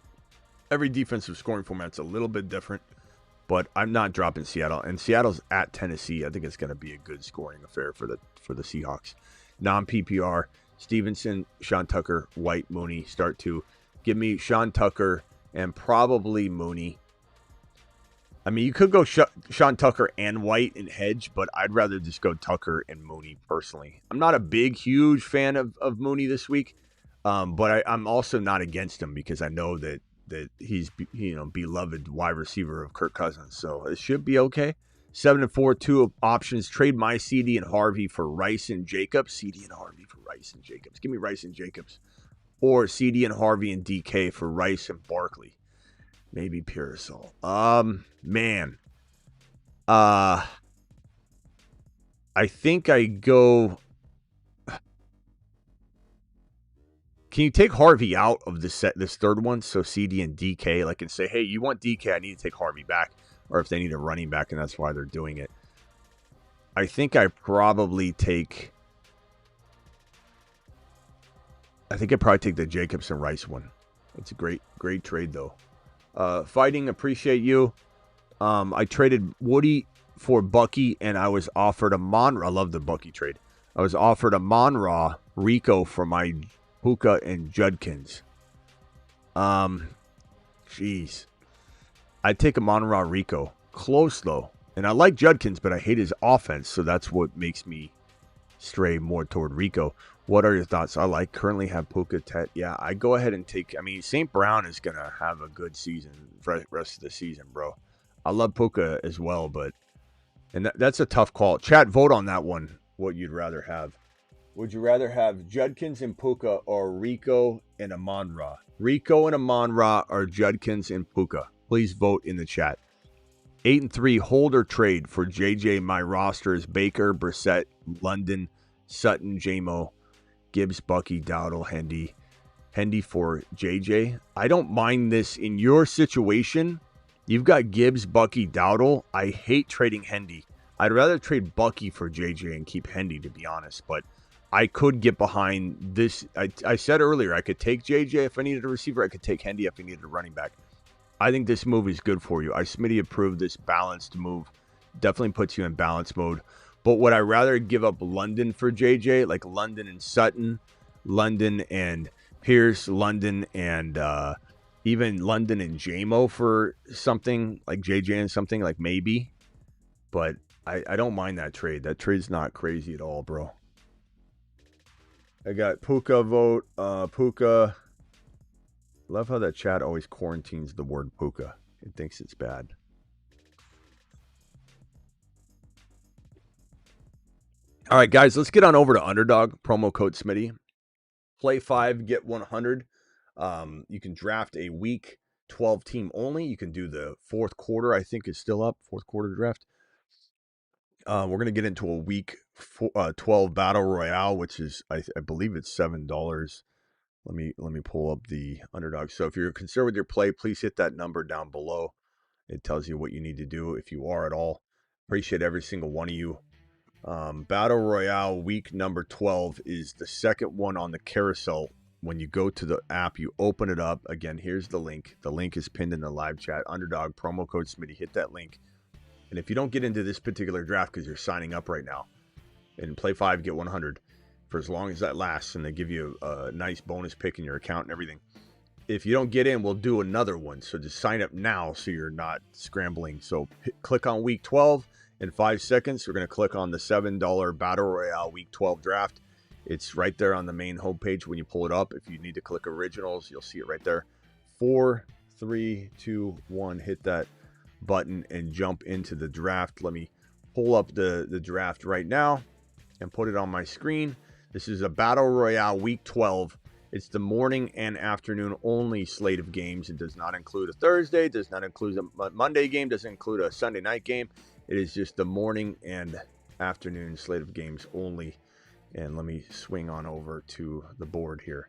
Every defensive scoring format's a little bit different, but I'm not dropping Seattle. And Seattle's at Tennessee. I think it's going to be a good scoring affair for the Seahawks. Non-PPR, Stevenson, Sean Tucker, White, Mooney, start two. Give me Sean Tucker and probably Mooney. I mean, you could go Sean Tucker and White and hedge, but I'd rather just go Tucker and Mooney personally. I'm not a huge fan of Mooney this week, but I'm also not against him because I know that he's beloved wide receiver of Kirk Cousins, so it should be okay. 7-4, 2 options. Trade my CD and Harvey for Rice and Jacobs. CD and Harvey for Rice and Jacobs. Give me Rice and Jacobs, or CD and Harvey and DK for Rice and Barkley. Maybe Pearsall. Man. I think I go. Can you take Harvey out of this third one? So CD and DK, and say, hey, you want DK? I need to take Harvey back. Or if they need a running back, and that's why they're doing it. I think I probably take. the Jacobs and Rice one. It's a great trade though. Fighting, appreciate you. I traded Woody for Bucky, and I was offered a Monra. I love the Bucky trade. I was offered a Monra Rico for my Puka and Judkins. Jeez. I'd take a Monra Rico. Close, though. And I like Judkins, but I hate his offense, so that's what makes me stray more toward Rico. What are your thoughts? I currently have Puka Tet. Yeah, I go ahead and take... I mean, St. Brown is going to have a good season, rest of the season, bro. I love Puka as well, but... And that's a tough call. Chat, vote on that one, what you'd rather have. Would you rather have Judkins and Puka or Rico and Amon-Ra? Rico and Amon-Ra or Judkins and Puka? Please vote in the chat. 8-3, hold or trade for JJ. My roster is Baker, Brissett, London, Sutton, Jamo, Gibbs, Bucky, Dowdle, Hendy for JJ. I don't mind this in your situation. You've got Gibbs, Bucky, Dowdle. I hate trading Hendy. I'd rather trade Bucky for JJ and keep Hendy, to be honest. But I could get behind this. I said earlier, I could take JJ if I needed a receiver. I could take Hendy if I needed a running back. I think this move is good for you. Smitty approved this balanced move. Definitely puts you in balance mode. But would I rather give up London for JJ, like London and Sutton, London and Pierce, London and even London and Jamo for something like JJ and something like maybe? But I don't mind that trade. That trade's not crazy at all, bro. I got Puka vote. Puka. Love how that chat always quarantines the word Puka. It thinks it's bad. All right, guys, let's get on over to Underdog. Promo code Smitty. Play 5, get 100. You can draft a week 12 team only. You can do the fourth quarter, I think is still up. Fourth quarter draft. We're going to get into a week 12 battle royale, which is, I believe it's $7. Let me pull up the Underdog. So if you're concerned with your play, please hit that number down below. It tells you what you need to do if you are at all. Appreciate every single one of you. Battle Royale week number 12 is the second one on the carousel. When you go to the app, you open it up. Again, here's the link. The link is pinned in the live chat. Underdog, promo code Smitty. Hit that link. And if you don't get into this particular draft because you're signing up right now, and play 5, get 100 for as long as that lasts, and they give you a nice bonus pick in your account and everything. If you don't get in, we'll do another one. So just sign up now so you're not scrambling. So click on week 12 in 5 seconds. We're going to click on the $7 Battle Royale week 12 draft. It's right there on the main homepage when you pull it up. If you need to click originals, you'll see it right there. 4, 3, 2, 1. Hit that button and jump into the draft. Let me pull up the draft right now and put it on my screen. This is a Battle Royale week 12. It's the morning and afternoon only slate of games. It does not include a Thursday, does not include a Monday game, doesn't include a Sunday night game. It is just the morning and afternoon slate of games only. And let me swing on over to the board here.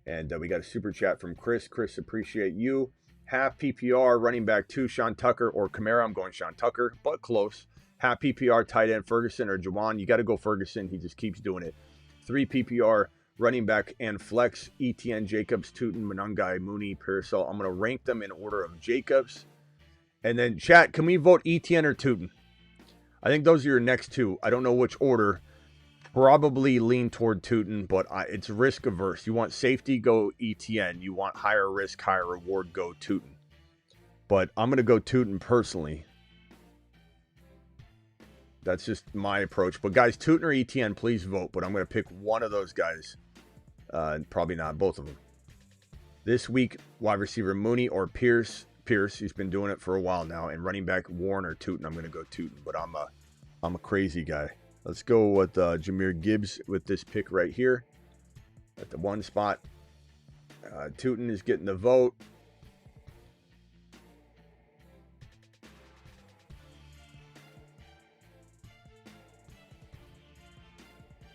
And we got a super chat from Chris. Chris, appreciate you. Half PPR, running back 2, Sean Tucker or Kamara. I'm going Sean Tucker, but close. Half PPR tight end Ferguson or Jawan. You got to go Ferguson. He just keeps doing it. 3 PPR running back and flex ETN, Jacobs, Tuten, Monangai, Mooney, Pearsall. I'm going to rank them in order of Jacobs. And then chat, can we vote ETN or Tuten? I think those are your next two. I don't know which order. Probably lean toward Tuten, but it's risk averse. You want safety, go ETN. You want higher risk, higher reward, go Tuten. But I'm going to go Tuten personally. That's just my approach. But guys, Tuten or ETN, please vote. But I'm going to pick one of those guys. Probably not both of them. This week, wide receiver Mooney or Pierce. He's been doing it for a while now. And running back Warren or Tuten. I'm going to go Tuten. But I'm a crazy guy. Let's go with Jahmyr Gibbs with this pick right here. At the 1 spot. Tuten is getting the vote.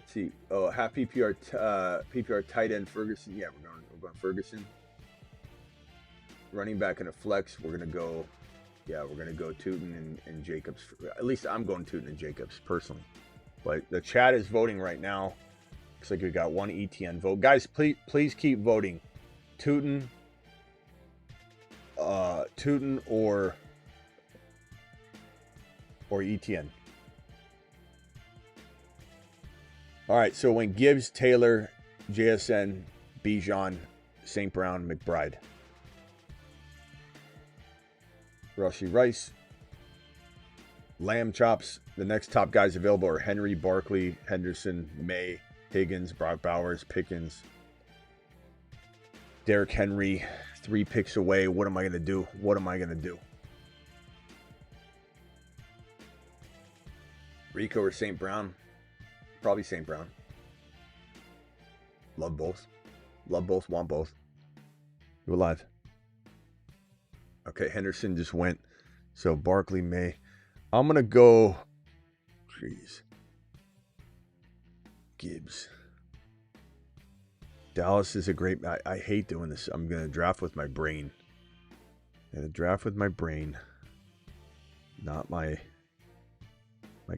See, half PPR tight end Ferguson. Yeah, we're going Ferguson. Running back in a flex, we're gonna go Tuten and Jacobs. At least I'm going Tuten and Jacobs personally. But the chat is voting right now. Looks like we got one ETN vote. Guys, please keep voting. Tuten or ETN. All right, so when Gibbs, Taylor, JSN, Bijan, St. Brown, McBride. Rashee Rice. Lamb chops. The next top guys available are Henry, Barkley, Henderson, May, Higgins, Brock Bowers, Pickens, Derrick Henry. 3 picks away. What am I going to do? Rico or St. Brown? Probably St. Brown. Love both. Want both. You alive? Okay, Henderson just went. So Barkley, May. I'm going to go. Jeez. Gibbs. Dallas is a great. I hate doing this. I'm going to draft with my brain. Not my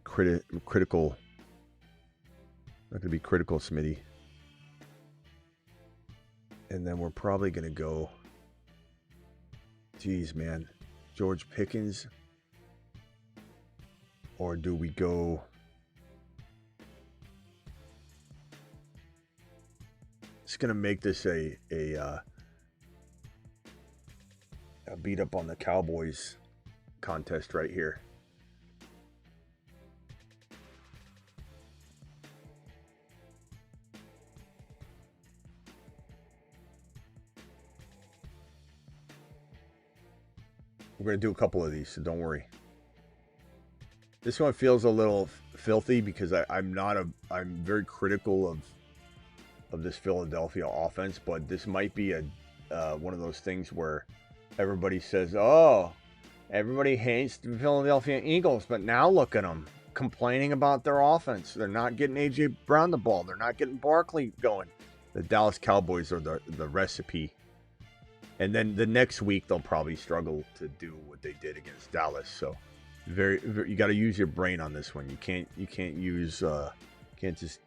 critical. Not going to be critical, Smitty. And then we're probably going to go. Geez, man. George Pickens. Or do we go. It's going to make this a beat up on the Cowboys contest right here. We're going to do a couple of these, so don't worry. This one feels a little filthy because I'm very critical of this Philadelphia offense, but this might be one of those things where everybody says, oh, everybody hates the Philadelphia Eagles, but now look at them complaining about their offense. They're not getting A.J. Brown the ball. They're not getting Barkley going. The Dallas Cowboys are the recipe. And then the next week they'll probably struggle to do what they did against Dallas. So very you got to use your brain on this one. You can't just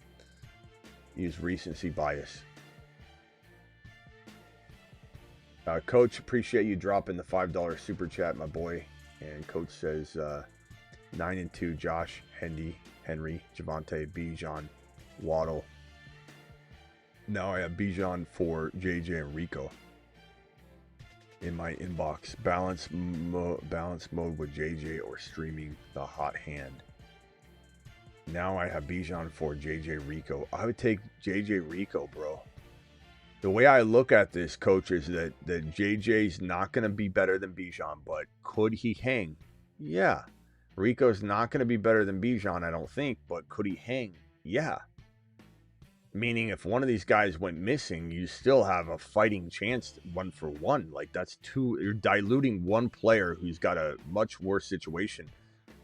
use recency bias. Coach, appreciate you dropping the $5 super chat, my boy. And Coach says 9-2, Josh, Henry, Javonte, Bijan, Waddle. Now I have Bijan for JJ and Rico in my inbox. Balance mode with JJ or streaming the hot hand. Now I have Bijan for JJ Rico. I would take JJ Rico, bro. The way I look at this, Coach, is that JJ's not going to be better than Bijan, but could he hang? Yeah. Rico's not going to be better than Bijan, I don't think, but could he hang? Yeah. Meaning if one of these guys went missing, you still have a fighting chance 1-for-1. Like that's you're diluting one player who's got a much worse situation.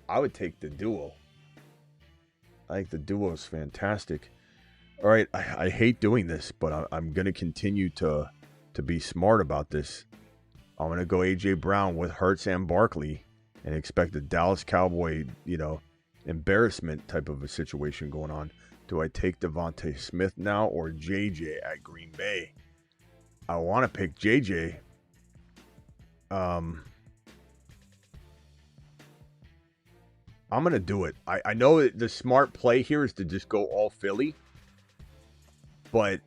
I would take the duo. I think the duo is fantastic. All right, I hate doing this, but I'm going to continue to be smart about this. I'm going to go A.J. Brown with Hurts and Barkley and expect the Dallas Cowboy, embarrassment type of a situation going on. Do I take Devontae Smith now or JJ at Green Bay? I want to pick JJ. I'm going to do it. I know that the smart play here is to just go all Philly. But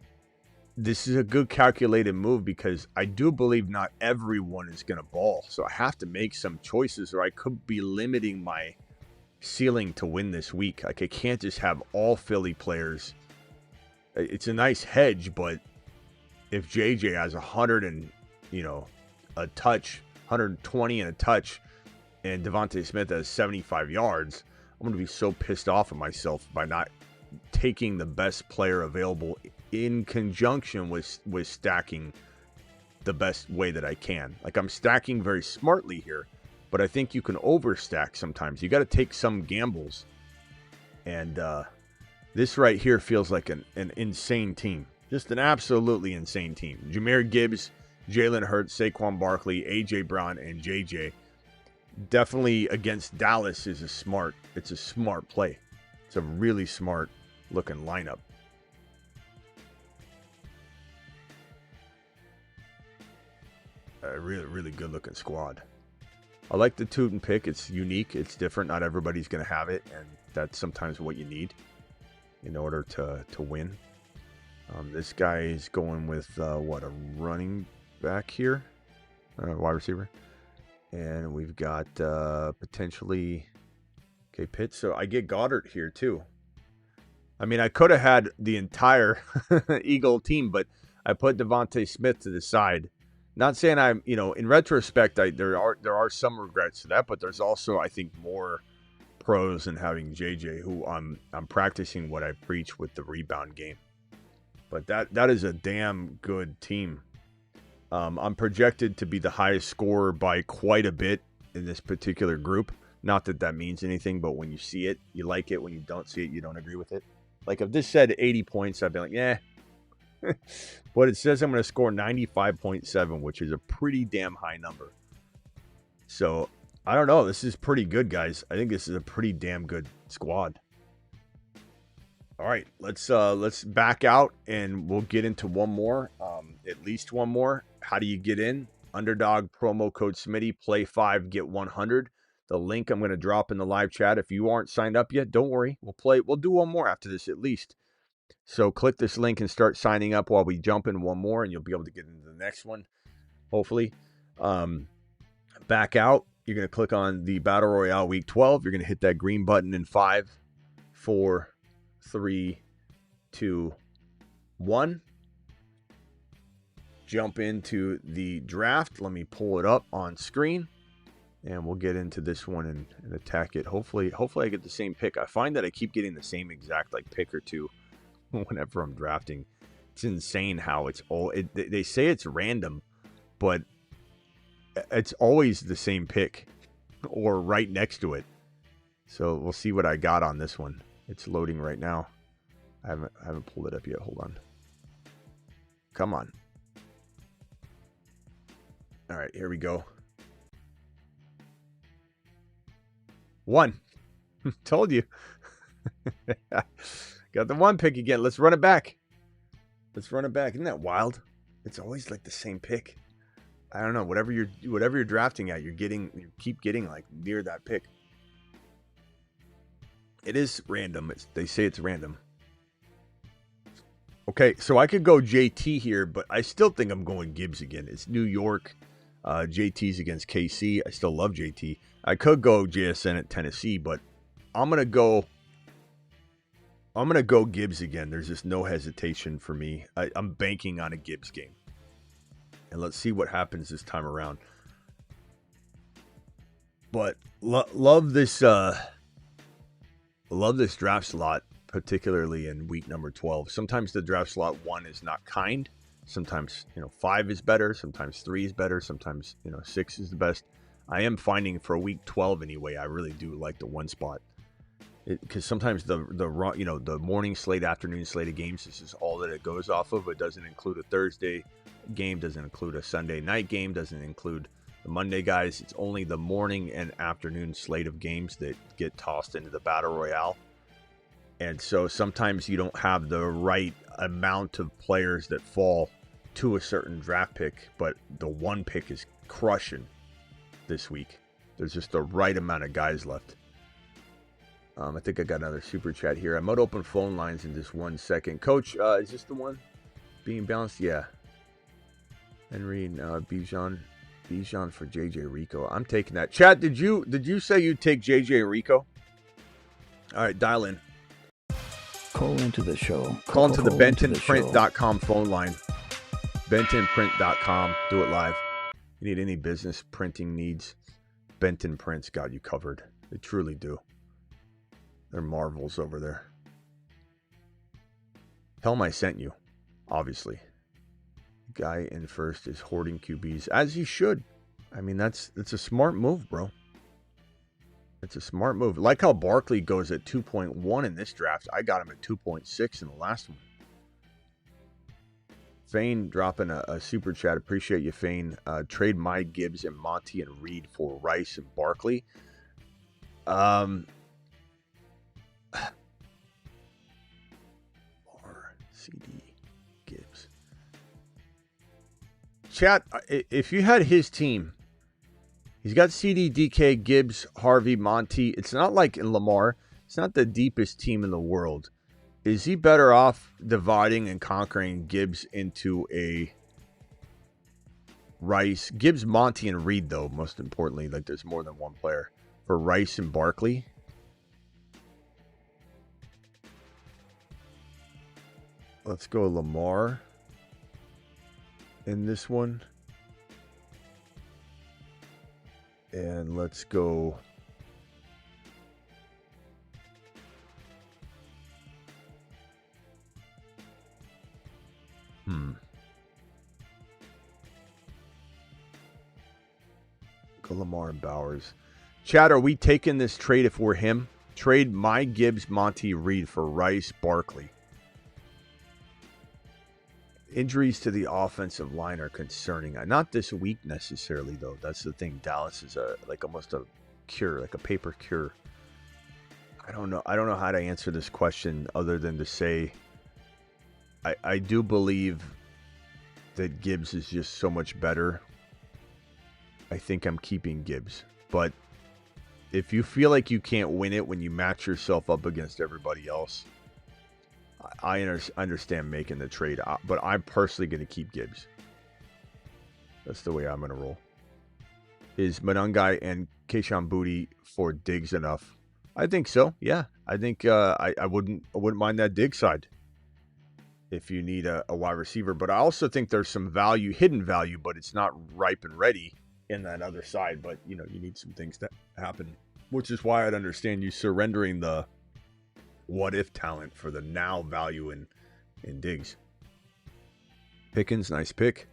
this is a good calculated move because I do believe not everyone is going to ball. So I have to make some choices or I could be limiting my ceiling to win this week. Like I can't just have all Philly players. It's a nice hedge, but if JJ has 100 and, a touch, 120 and a touch, and Devontae Smith has 75 yards, I'm going to be so pissed off at myself by not taking the best player available in conjunction with stacking the best way that I can. Like I'm stacking very smartly here, but I think you can overstack sometimes. You got to take some gambles. And this right here feels like an insane team. Just an absolutely insane team. Jahmyr Gibbs, Jalen Hurts, Saquon Barkley, A.J. Brown, and J.J. Definitely against Dallas is a smart play. It's a really smart looking lineup. A really, really good looking squad. I like the Tuten pick. It's unique. It's different. Not everybody's going to have it, and that's sometimes what you need in order to win. This guy is going with, a running back here? Wide receiver. And we've got potentially, Pitts. So I get Goddard here too. I mean, I could have had the entire Eagle team, but I put Devontae Smith to the side. Not saying I'm, in retrospect, there are some regrets to that, but there's also, I think, more pros in having JJ, who I'm practicing what I preach with the rebound game. But that is a damn good team. I'm projected to be the highest scorer by quite a bit in this particular group. Not that that means anything, but when you see it, you like it. When you don't see it, you don't agree with it. Like if this said 80 points, I'd be like, yeah. But it says I'm going to score 95.7, which is a pretty damn high number. So I don't know. This is pretty good, guys. I think this is a pretty damn good squad. All right, let's back out and we'll get into one more, at least one more. How do you get in? Underdog promo code Smitty, play 5, get 100. The link I'm going to drop in the live chat. If you aren't signed up yet, don't worry. We'll do one more after this at least. So click this link and start signing up while we jump in one more, and you'll be able to get into the next one, hopefully. Back out. You're going to click on the Battle Royale Week 12. You're going to hit that green button in 5, 4, 3, 2, 1. Jump into the draft. Let me pull it up on screen, and we'll get into this one and attack it. Hopefully I get the same pick. I find that I keep getting the same exact pick or two whenever I'm drafting. It's insane how it's all. They say it's random, but it's always the same pick or right next to it. So we'll see what I got on this one. It's loading right now. I haven't pulled it up yet. Hold on. Come on. All right, here we go. 1. Told you. Got the 1 pick again. Let's run it back. Isn't that wild? It's always the same pick. I don't know. Whatever you're drafting at, you keep getting near that pick. It is random. They say it's random. Okay, so I could go JT here, but I still think I'm going Gibbs again. It's New York. JT's against KC. I still love JT. I could go JSN at Tennessee, but I'm gonna go Gibbs again. There's just no hesitation for me. I'm banking on a Gibbs game, and let's see what happens this time around. But love this draft slot, particularly in week number 12. Sometimes the draft slot 1 is not kind. Sometimes 5 is better. Sometimes 3 is better. Sometimes 6 is the best. I am finding for week 12 anyway, I really do like the 1 spot. Because sometimes the morning slate, afternoon slate of games, this is all that it goes off of. It doesn't include a Thursday game, doesn't include a Sunday night game, doesn't include The Monday guys, it's only the morning and afternoon slate of games that get tossed into the Battle Royale. And so sometimes you don't have the right amount of players that fall to a certain draft pick, but the one pick is crushing this week. There's just the right amount of guys left. I think I got another super chat here. I might open phone lines in just 1 second. Coach, is this the one being balanced? Yeah. Henry, Bijan for JJ Rico. I'm taking that. Chat, did you say you'd take JJ Rico? All right, dial in. Call into the show. Call into the bentonprint.com phone line. bentonprint.com. Do it live. You need any business printing needs, Benton Print's got you covered. They truly do. They're marvels over there. Tell them I sent you, obviously. Guy in first is hoarding QBs, as he should. I mean, it's a smart move, bro. It's a smart move. Like how Barkley goes at 2.1 in this draft. I got him at 2.6 in the last one. Fane dropping a super chat. Appreciate you, Fane. Trade my Gibbs and Monty and Reed for Rice and Barkley. CD Gibbs. Chat, if you had his team, he's got CD, DK, Gibbs, Harvey, Monty. It's not like in Lamar. It's not the deepest team in the world. Is he better off dividing and conquering Gibbs into a Rice? Gibbs, Monty, and Reed, though, most importantly. Like, there's more than one player. For Rice and Barkley. Let's go Lamar in this one. And let's go go Lamar and Bowers. Chad, are we taking this trade if we're him? Trade my Gibbs, Monty, Reed for Rice, Barkley. Injuries to the offensive line are concerning. Not this week necessarily, though. That's the thing. Dallas is almost a cure, like a paper cure. I don't know how to answer this question other than to say I do believe that Gibbs is just so much better. I think I'm keeping Gibbs. But if you feel like you can't win it when you match yourself up against everybody else, I understand making the trade, but I'm personally going to keep Gibbs. That's the way I'm going to roll. Is Monangai and Keyshawn Boutte for Diggs enough? I think so. Yeah, I think I wouldn't mind that Diggs side if you need a wide receiver. But I also think there's some value, hidden value, but it's not ripe and ready in that other side. But you need some things to happen, which is why I'd understand you surrendering the what if talent for the now value in Diggs. Pickens, nice pick.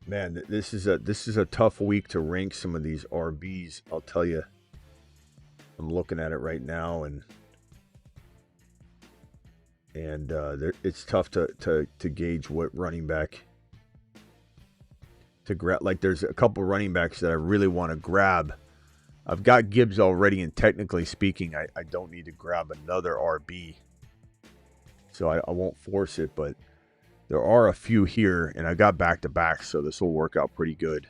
Man, this is a tough week to rank some of these RBs. I'll tell you. I'm looking at it right now, and it's tough to gauge what running back to grab. Like, there's a couple running backs that I really want to grab. I've got Gibbs already, and technically speaking, I don't need to grab another RB. So I won't force it, but there are a few here, and I got back-to-back, so this will work out pretty good.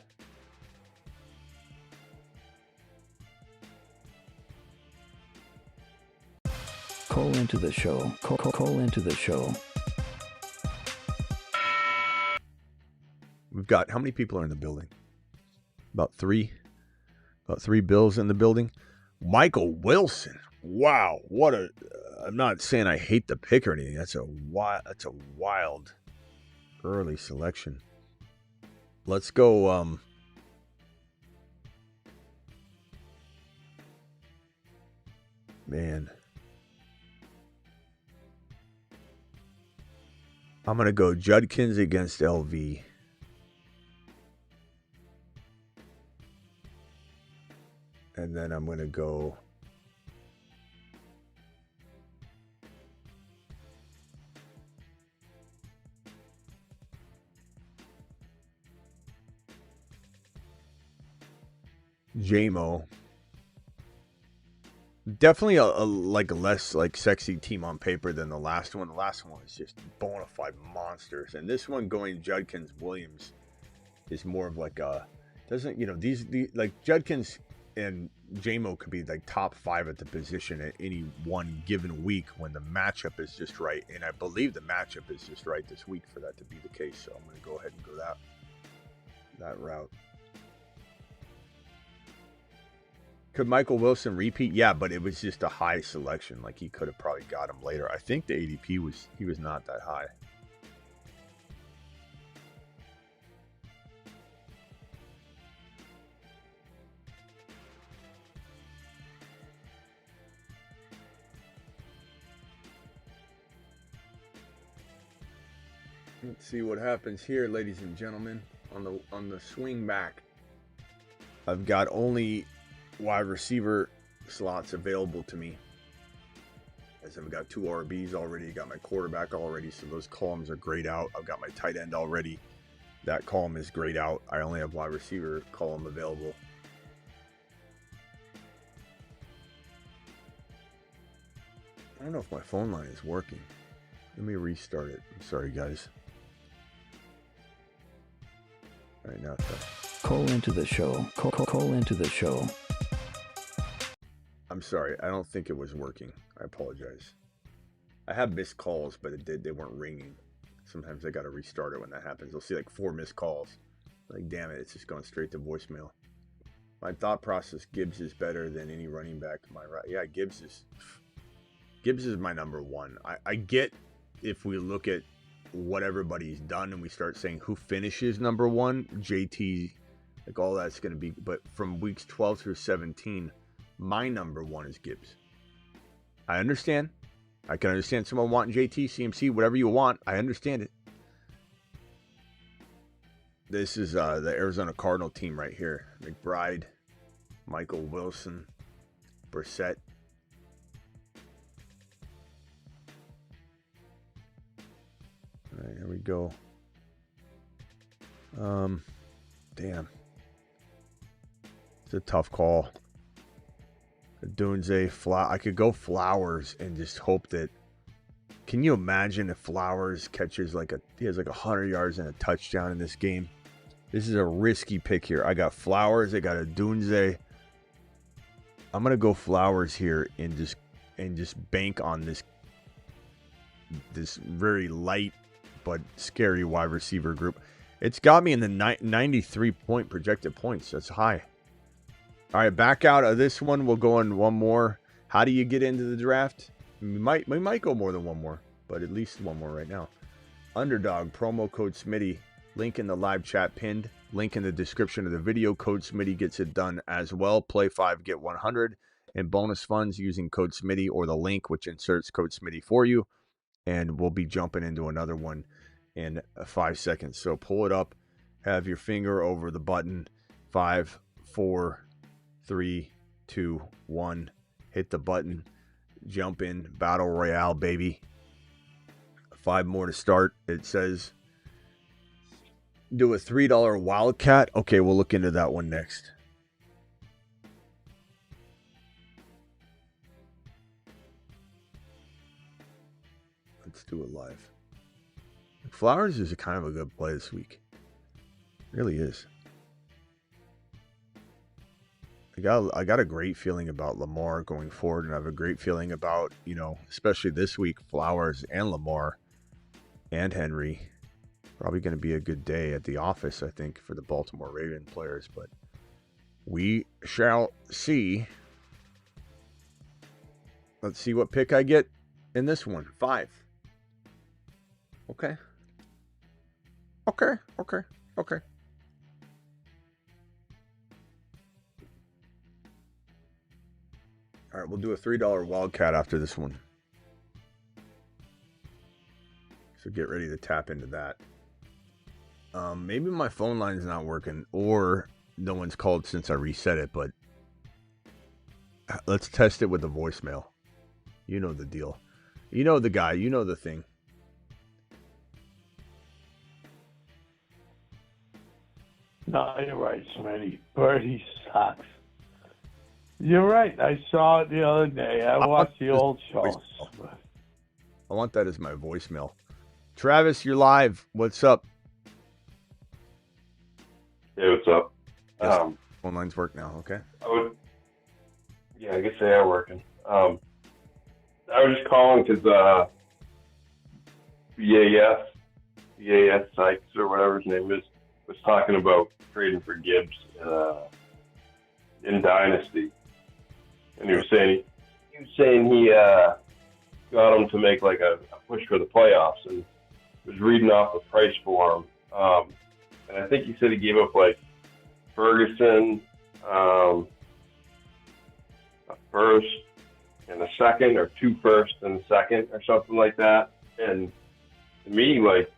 Call into the show. Call into the show. We've got, how many people are in the building? About three Bills in the building. Michael Wilson. Wow. I'm not saying I hate the pick or anything. That's a wild early selection. Let's go. Man. I'm going to go Judkins against LV. And then I'm going to go JMO. Definitely a less sexy team on paper than the last one. The last one was just bona fide monsters, and this one going Judkins Williams is more of like a these Judkins and JMO could be like top 5 at the position at any one given week when the matchup is just right, and I believe the matchup is just right this week for that to be the case. So I'm going to go ahead and go that route. Could Michael Wilson repeat? Yeah, but it was just a high selection. Like, he could have probably got him later. I think the ADP was not that high. Let's see what happens here, ladies and gentlemen, on the swing back. I've got only wide receiver slots available to me, as I've got 2 RBs already, got my quarterback already, so those columns are grayed out. I've got my tight end already, that column is grayed out. I only have wide receiver column available. I don't know if my phone line is working. Let me restart it. I'm sorry, guys. All right, now it's done. Call into the show. Call into the show. I'm sorry. I don't think it was working. I apologize. I have missed calls, but they weren't ringing. Sometimes I got to restart it when that happens. You'll see like 4 missed calls. Like, damn it, it's just going straight to voicemail. My thought process, Gibbs is better than any running back to my right. Yeah, Gibbs is my number 1. I get if we look at what everybody's done and we start saying who finishes number 1, JT, like all that's going to be. But from weeks 12 through 17, my number 1 is Gibbs. I understand. I can understand someone wanting JT, CMC, whatever you want. I understand it. This is the Arizona Cardinal team right here. McBride, Michael Wilson, Brissett. All right, here we go. Damn. It's a tough call. Dunze, I could go Flowers and just hope that. Can you imagine if Flowers catches he has 100 yards and a touchdown in this game? This is a risky pick here. I got Flowers. I got a Dunze. I'm gonna go Flowers here and just bank on this very light but scary wide receiver group. It's got me in the 93 point projected points. That's high. All right, back out of this one. We'll go on one more. How do you get into the draft? We might go more than one more, but at least one more right now. Underdog, promo code Smitty. Link in the live chat pinned. Link in the description of the video. Code Smitty gets it done as well. Play 5, get 100. And bonus funds using code Smitty or the link, which inserts code Smitty for you. And we'll be jumping into another one in 5 seconds. So pull it up. Have your finger over the button. 5, 4, 3, 2, 1. Hit the button. Jump in. Battle Royale, baby. 5 more to start. It says do a $3 Wildcat. Okay, we'll look into that one next. Let's do it live. Flowers is kind of a good play this week. It really is. I got a great feeling about Lamar going forward, and I have a great feeling about, especially this week, Flowers and Lamar and Henry. Probably going to be a good day at the office, I think, for the Baltimore Ravens players, but we shall see. Let's see what pick I get in this one. 5. Okay. All right, we'll do a $3 Wildcat after this one. So get ready to tap into that. Maybe my phone line's not working, or no one's called since I reset it, but let's test it with the voicemail. You know the deal. You know the guy. You know the thing. No, you're right, Smitty. Birdie sucks. You're right. I saw it the other day. I watched the old shows. I want that as my voicemail. Travis, you're live. What's up? Hey, what's up? Yes, phone lines work now, okay? I guess they are working. I was just calling because BAS Sykes or whatever his name is was talking about trading for Gibbs in Dynasty, and he was saying he got him to make like a push for the playoffs, and was reading off the price for him. And I think he said he gave up like Ferguson, a first and a second, or 2 firsts and a second, or something like that. And to me, like,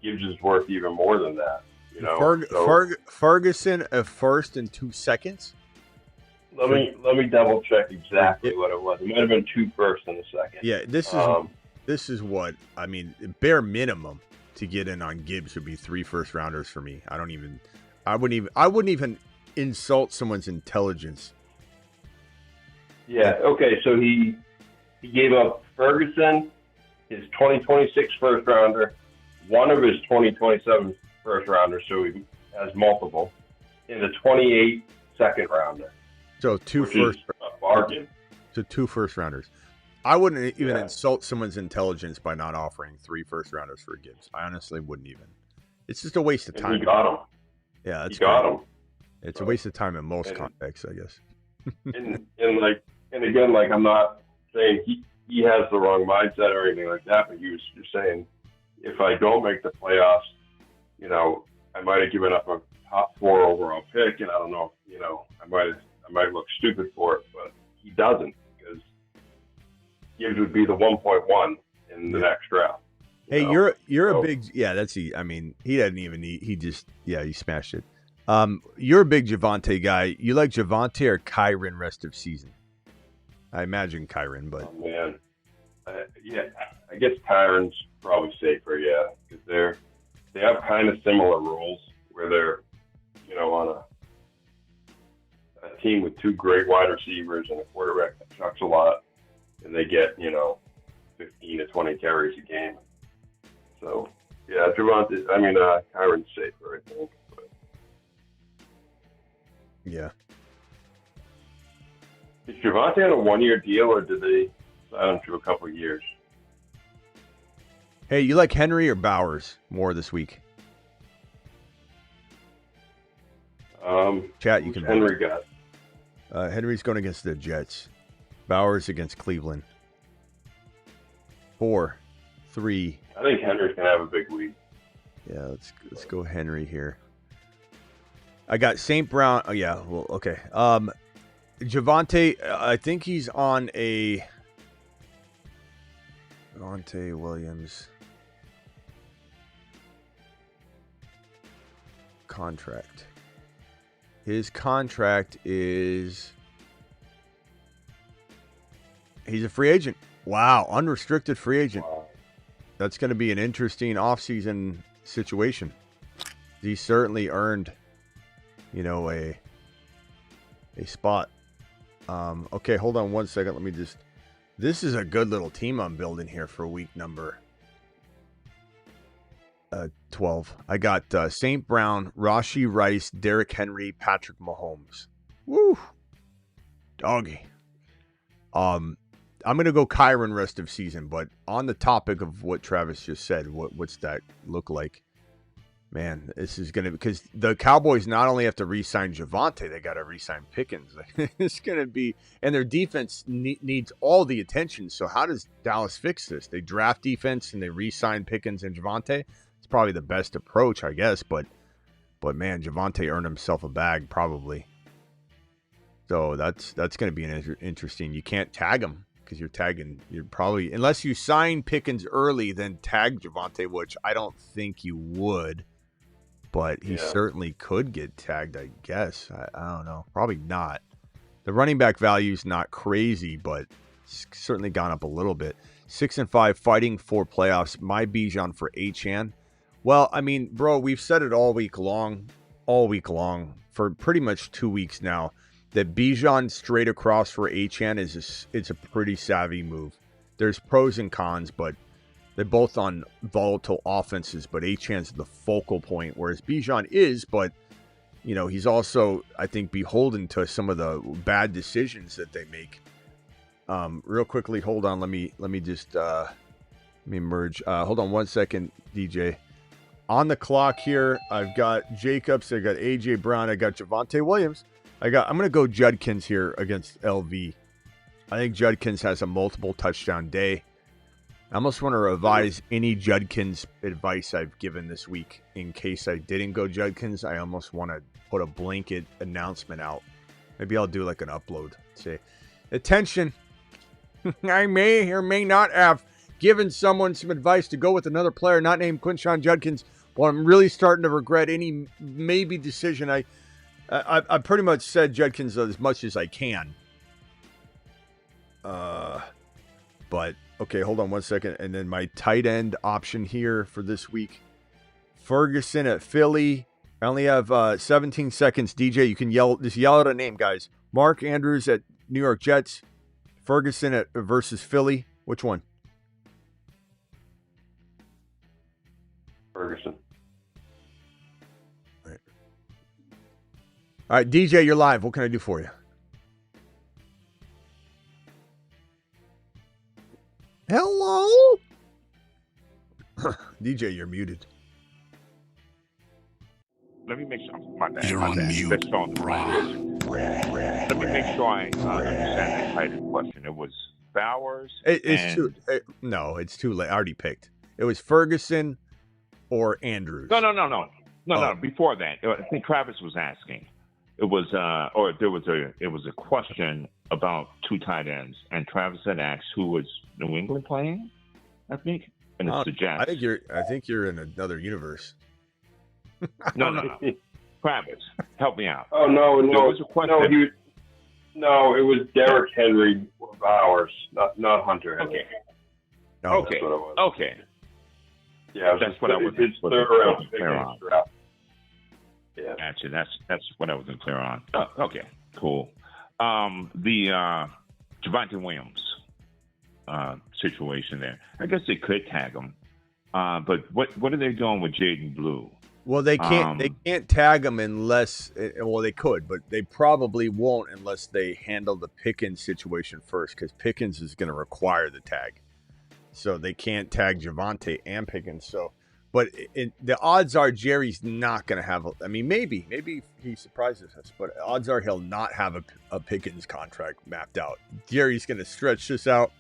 Gibbs is worth even more than that. You know, Ferguson, a first and 2 seconds. Let me double check exactly what it was. It might have been 2 firsts and a second. Yeah, this is what I mean. Bare minimum to get in on Gibbs would be 3 first rounders for me. I wouldn't even insult someone's intelligence. Yeah. Okay. So he gave up Ferguson, his 2026 first rounder, one of his 2027 first rounders, so he has multiple, and a 28 second rounder. So 2 first, a bargain. So 2 first rounders. I wouldn't even insult someone's intelligence by not offering 3 first rounders for Gibbs. I honestly wouldn't even. It's just a waste of time. And he got him. Yeah, he got him. It's a waste of time in most contexts, I guess. and again, like, I'm not saying he has the wrong mindset or anything like that, but he was just saying, if I don't make the playoffs, you know, I might have given up a top 4 overall pick, and I don't know, you know, I might look stupid for it, but he doesn't, because Gibbs would be the 1.1 in the next draft. Hey, you're a big I mean, he doesn't even need, he smashed it. You're a big Javonte guy. You like Javonte or Kyren rest of season? I imagine Kyren, but oh, man, I guess Kyren's probably safer, because they have kind of similar roles where they're, you know, on a team with 2 great wide receivers and a quarterback that chucks a lot, and they get, you know, 15 to 20 carries a game. So Javonte, Kyren's safer, I think. But. Yeah. Is Javonte on a 1-year deal, or did they sign him to a couple of years? Hey, you like Henry or Bowers more this week? Chat, you can. Henry got. Henry's going against the Jets. Bowers against Cleveland. 4, 3. I think Henry's gonna have a big week. Yeah, let's go Henry here. I got St. Brown. Oh yeah, well, okay. Javonte, I think he's on a Javonte Williams contract. His contract is he's a free agent. Wow, unrestricted free agent. Wow. That's going to be an interesting offseason situation. He certainly earned, you know, a spot. Okay, hold on one second. Let me just. This is a good little team I'm building here for week number 12. I got St. Brown, Rashee Rice, Derrick Henry, Patrick Mahomes. Woo, doggy. I'm gonna go Kyren rest of season, but on the topic of what Travis just said, what's that look like? Man, this is gonna, because the Cowboys not only have to re-sign Javonte, they got to re-sign Pickens. It's gonna be, and their defense needs all the attention. So how does Dallas fix this? They draft defense and they re-sign Pickens and Javonte. It's probably the best approach, I guess. But man, Javonte earned himself a bag probably. So that's gonna be an interesting. You can't tag him, because you're probably, unless you sign Pickens early, then tag Javonte, which I don't think you would. But he certainly could get tagged, I guess. I don't know. Probably not. The running back value is not crazy, but it's certainly gone up a little bit. 6-5, fighting for playoffs. My Bijan for Achane. Well, I mean, bro, we've said it all week long, for pretty much 2 weeks now. that Bijan straight across for Achane it's a pretty savvy move. There's pros and cons, but they're both on volatile offenses. But Achane's the focal point, whereas Bijan is, but he's also, I think, beholden to some of the bad decisions that they make. Real quickly, hold on. Let me just let me merge. Hold on 1 second, DJ. On the clock here, I've got Jacobs, I got AJ Brown, I got Javonte Williams. I'm going to go Judkins here against LV. I think Judkins has a multiple touchdown day. I almost want to revise any Judkins advice I've given this week. In case I didn't go Judkins, I almost want to put a blanket announcement out. Maybe I'll do like an upload. Say, attention, I may or may not have given someone some advice to go with another player not named Quinshon Judkins, but I'm really starting to regret any maybe decision. I pretty much said Judkins as much as I can. But okay, hold on 1 second. And then my tight end option here for this week, Ferguson at Philly. I only have 17 seconds. DJ, you can just yell out a name, guys. Mark Andrews at New York Jets. Ferguson versus Philly. Which one? Ferguson. All right, DJ, you're live. What can I do for you? Hello? DJ, you're muted. Let me make sure. My bad. You're on mute, Let me make sure I understand the title question. It was Flowers. It's too late. I already picked. It was Ferguson or Andrews. No. Before that, I think Travis was asking. It was a question about two tight ends, and Travis had asked who was New England playing, I think, and it's the Jets. I think you're in another universe. No. Travis, help me out. Oh no! There was a question. No, it was Derrick Henry Flowers, not Hunter Henry. Okay. That's what it was. Okay. Yeah, that's what I was. It's third round clear on. Yeah. Gotcha. That's what I wasn't clear on. Oh, okay. Cool. The Javonte Williams situation there. I guess they could tag him. But what are they doing with Jaden Blue? Well, they can't. They can't tag him unless. Well, they could, but they probably won't unless they handle the Pickens situation first, because Pickens is going to require the tag. So they can't tag Javonte and Pickens. So, but the odds are Jerry's not going to have. Maybe he surprises us, but odds are he'll not have a Pickens contract mapped out. Jerry's going to stretch this out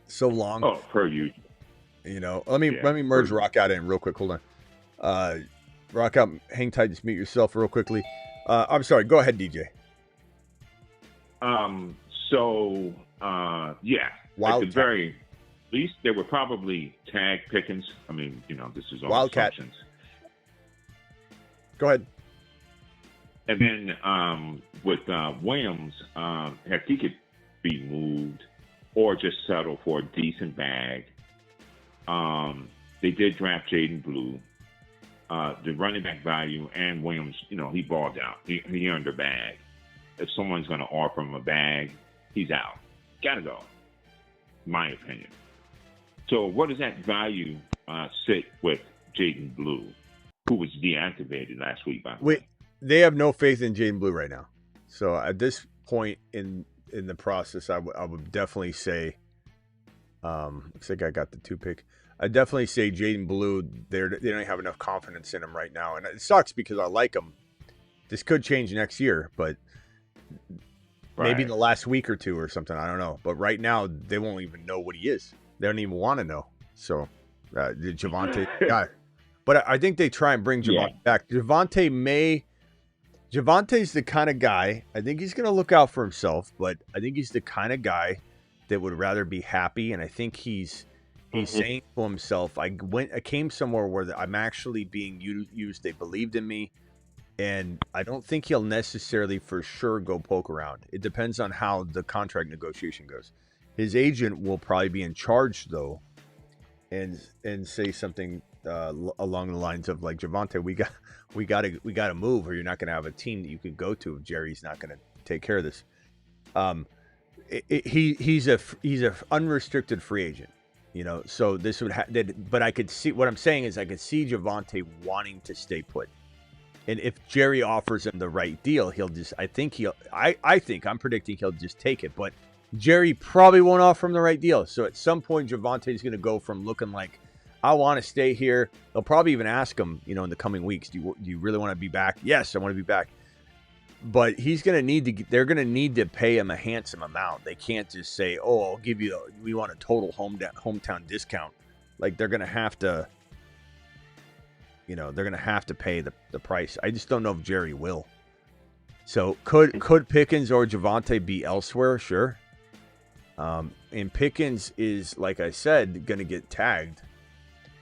so long. Oh, per usual. Let me merge Rock out in real quick. Hold on. Rock out, hang tight, just mute yourself real quickly. I'm sorry. Go ahead, DJ. Yeah. At the very least, they would probably tag Pickens. This is all Wildcat. assumptions. Go ahead. And then with Williams, heck, he could be moved or just settle for a decent bag. They did draft Jaden Blue. The running back value, and Williams, he balled out. He earned a bag. If someone's going to offer him a bag, he's out. Got to go, in my opinion. So what does that value sit with Jaden Blue, who was deactivated last week, by the way? They have no faith in Jaden Blue right now. So at this point in the process, I would definitely say, looks like I got the 2 pick. I definitely say Jaden Blue, they don't have enough confidence in him right now. And it sucks because I like him. This could change next year, but maybe in the last week or two or something. I don't know. But right now, they won't even know what he is. They don't even want to know. So, the Javonte guy. But I think they try and bring Javonte back. Javonte's the kind of guy, I think he's going to look out for himself, but I think he's the kind of guy that would rather be happy. And I think he's saying to himself, I came somewhere where I'm actually being used. They believed in me. And I don't think he'll necessarily for sure go poke around. It depends on how the contract negotiation goes. His agent will probably be in charge, though, and say something along the lines of like Javonte, we got to move, or you're not going to have a team that you could go to if Jerry's not going to take care of this. He's a unrestricted free agent, So this would but I could see what I'm saying is I could see Javonte wanting to stay put, and if Jerry offers him the right deal, he'll just. I think I'm predicting he'll just take it, but Jerry probably won't offer him the right deal. So at some point, Javonte is going to go from looking like, I want to stay here. They'll probably even ask him, in the coming weeks, do you really want to be back? Yes, I want to be back. But they're going to need to pay him a handsome amount. They can't just say, oh, we want a total hometown discount. Like they're going to have to, pay the price. I just don't know if Jerry will. So could Pickens or Javonte be elsewhere? Sure. And Pickens is, like I said, going to get tagged.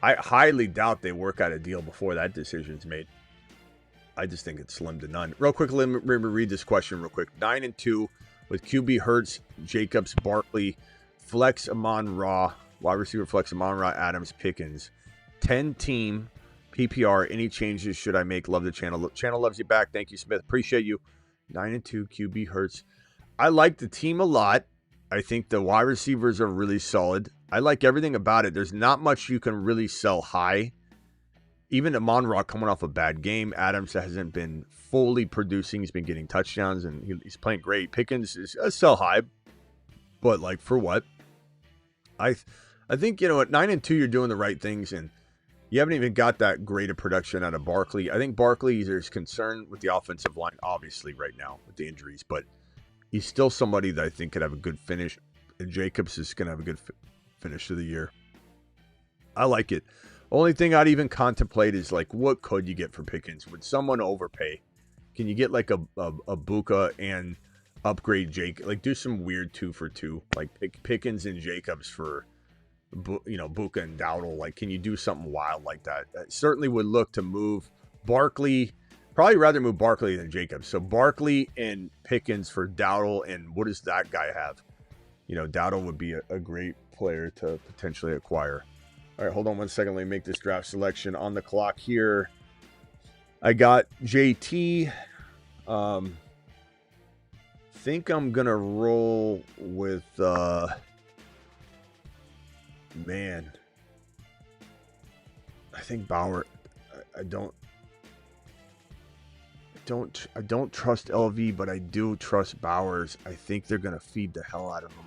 I highly doubt they work out a deal before that decision's made. I just think it's slim to none. Real quick, let me read this question real quick. 9-2 with QB Hurts, Jacobs, Barkley, flex Amon-Ra, wide receiver flex Amon-Ra, Adams, Pickens. 10-team PPR. Any changes should I make? Love the channel. Channel loves you back. Thank you, Smith. Appreciate you. 9-2 QB Hurts. I like the team a lot. I think the wide receivers are really solid. I like everything about it. There's not much you can really sell high. Even Amon-Ra coming off a bad game. Adams hasn't been fully producing. He's been getting touchdowns, and he's playing great. Pickens is a sell high, but like for what? I think, at 9-2, you're doing the right things, and you haven't even got that great of production out of Barkley. I think Barkley, there's concern with the offensive line, obviously, right now with the injuries, but he's still somebody that I think could have a good finish. And Jacobs is going to have a good finish to the year. I like it. Only thing I'd even contemplate is like, what could you get for Pickens? Would someone overpay? Can you get like a Buka and upgrade Jake? Like do some weird 2-for-2, like Pickens and Jacobs for, Buka and Dowdle. Like, can you do something wild like that? I certainly would look to move Barkley. Probably rather move Barkley than Jacobs. So Barkley and Pickens for Dowdle, and what does that guy have? Dowdle would be a great player to potentially acquire. All right, hold on one second. Let me make this draft selection on the clock here. I got JT. Think I'm gonna roll with man. I think Bauer. I don't trust LV, but I do trust Bowers. I think they're going to feed the hell out of him.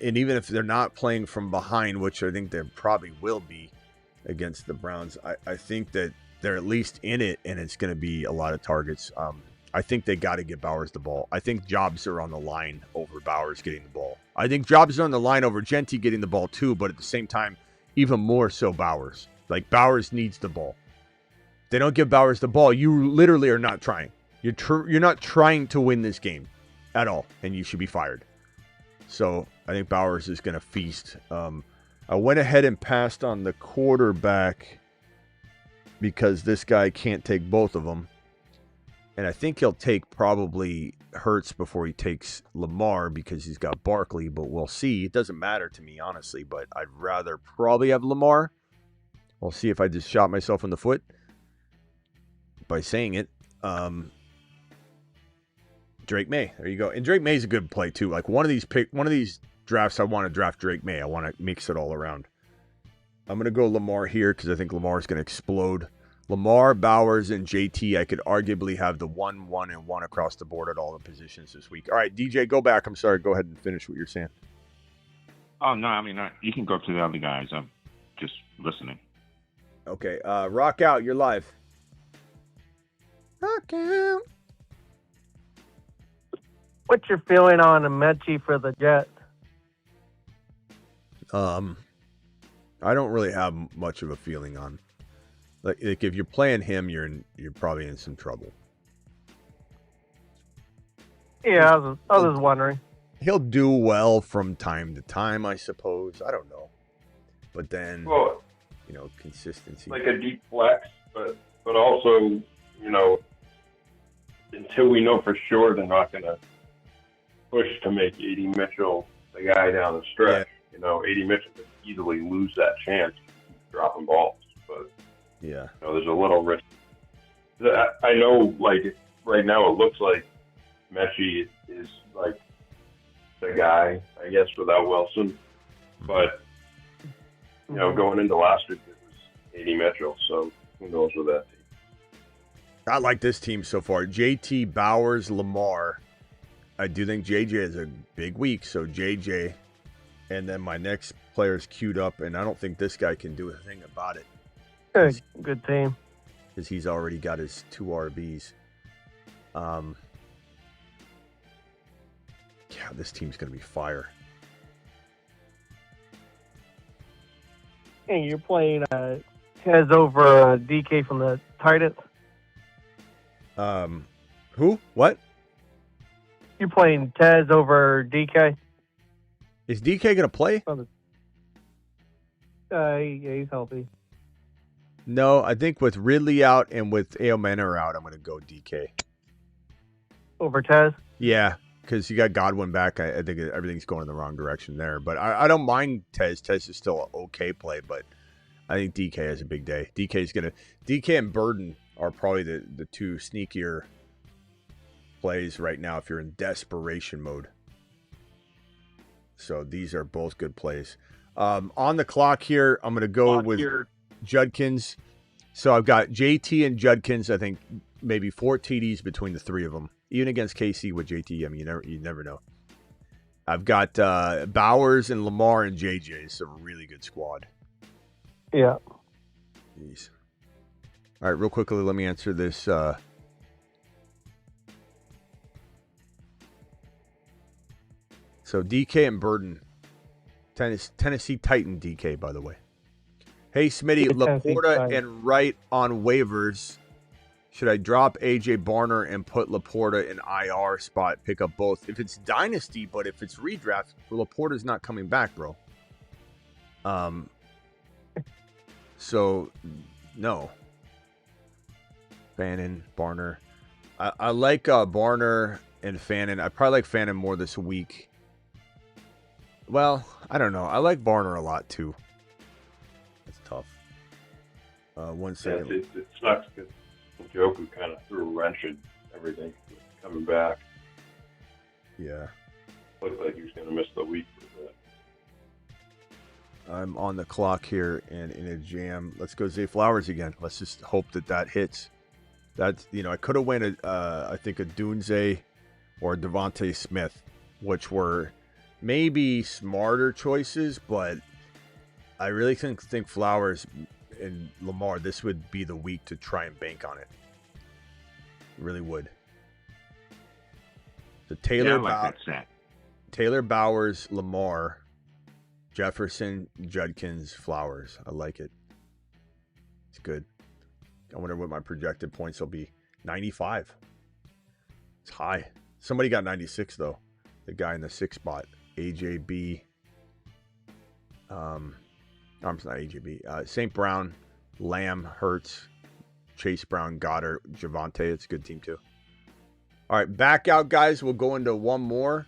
And even if they're not playing from behind, which I think they probably will be against the Browns, I think that they're at least in it, and it's going to be a lot of targets. I think they got to get Bowers the ball. I think jobs are on the line over Bowers getting the ball. I think jobs are on the line over Genty getting the ball too, but at the same time, even more so Bowers. Like Bowers needs the ball. If they don't give Bowers the ball, you literally are not trying. You're not trying to win this game at all, and you should be fired. So I think Bowers is going to feast. I went ahead and passed on the quarterback because this guy can't take both of them. And I think he'll take probably Hurts before he takes Lamar because he's got Barkley, but we'll see. It doesn't matter to me, honestly, but I'd rather probably have Lamar. We'll see if I just shot myself in the foot by saying it. Drake May, there you go. And Drake May's a good play too. Like one of these drafts, I want to draft Drake May. I want to mix it all around. I'm going to go Lamar here because I think Lamar is going to explode. Lamar, Bowers, and JT, I could arguably have the 1, 1, and 1 across the board at all the positions this week. All right, DJ, go back. I'm sorry. Go ahead and finish what you're saying. Oh, no, I mean, you can go to the other guys. I'm just listening. Okay, rock out. You're live. Rock out. What's your feeling on a Mechie for the Jets? I don't really have much of a feeling on. Like if you're playing him, you're probably in some trouble. Yeah, I was wondering. He'll do well from time to time, I suppose. I don't know, but then consistency. Like a deep flex, but also until we know for sure they're not going to push to make A.D. Mitchell the guy down the stretch. Yeah. A.D. Mitchell could easily lose that chance dropping balls. But Yeah. there's a little risk. I know, like right now, it looks like Mechie is like the guy, I guess, without Wilson. But going into last week, it was 80 Metro, so who knows with that team. I like this team so far. JT, Bowers, Lamar. I do think JJ is a big week, so JJ. And then my next player is queued up, and I don't think this guy can do a thing about it. Good team. Because he's already got his 2 RBs. Yeah, this team's going to be fire. Hey, you're playing Tez over DK from the Titans. Who? What? You're playing Tez over DK. Is DK going to play? Yeah, he's healthy. No, I think with Ridley out and with Aomena out, I'm going to go DK. Over Tez? Yeah, because you got Godwin back. I think everything's going in the wrong direction there. But I don't mind Tez. Tez is still an okay play, but I think DK has a big day. DK and Burden are probably the 2 sneakier plays right now if you're in desperation mode. So these are both good plays. On the clock here, I'm going to go with Judkins. So I've got JT and Judkins. I think maybe 4 TDs between the 3 of them. Even against KC with JT, I mean, you never know. I've got Bowers and Lamar and JJ. It's a really good squad. Yeah. Jeez. All right, real quickly, let me answer this. So DK and Burden. Tennessee Titan DK, by the way. Hey, Smitty, Laporta and Wright on waivers. Should I drop AJ Barner and put Laporta in IR spot? Pick up both. If it's Dynasty, but if it's redraft, Laporta's not coming back, bro. So, no. Fannin, Barner. I like Barner and Fannin. I probably like Fannin more this week. Well, I don't know. I like Barner a lot, too. It's tough. 1 second. Yeah, it sucks because Njoku kind of threw a wrench in everything coming back. Yeah. Looked like he was going to miss the week for that. I'm on the clock here and in a jam. Let's go Zay Flowers again. Let's just hope that hits. That's, I could have went I think a Dunze or a Devontae Smith, which were maybe smarter choices, but I really think Flowers and Lamar, this would be the week to try and bank on it. Really would. So Taylor Bowers, Lamar, Jefferson, Judkins, Flowers. I like it. It's good. I wonder what my projected points will be. 95. It's high. Somebody got 96 though. The guy in the 6th spot. AJB. I'm not AJB. St. Brown, Lamb, Hurts, Chase Brown, Goddard, Javonte. It's a good team too. All right, back out, guys. We'll go into one more.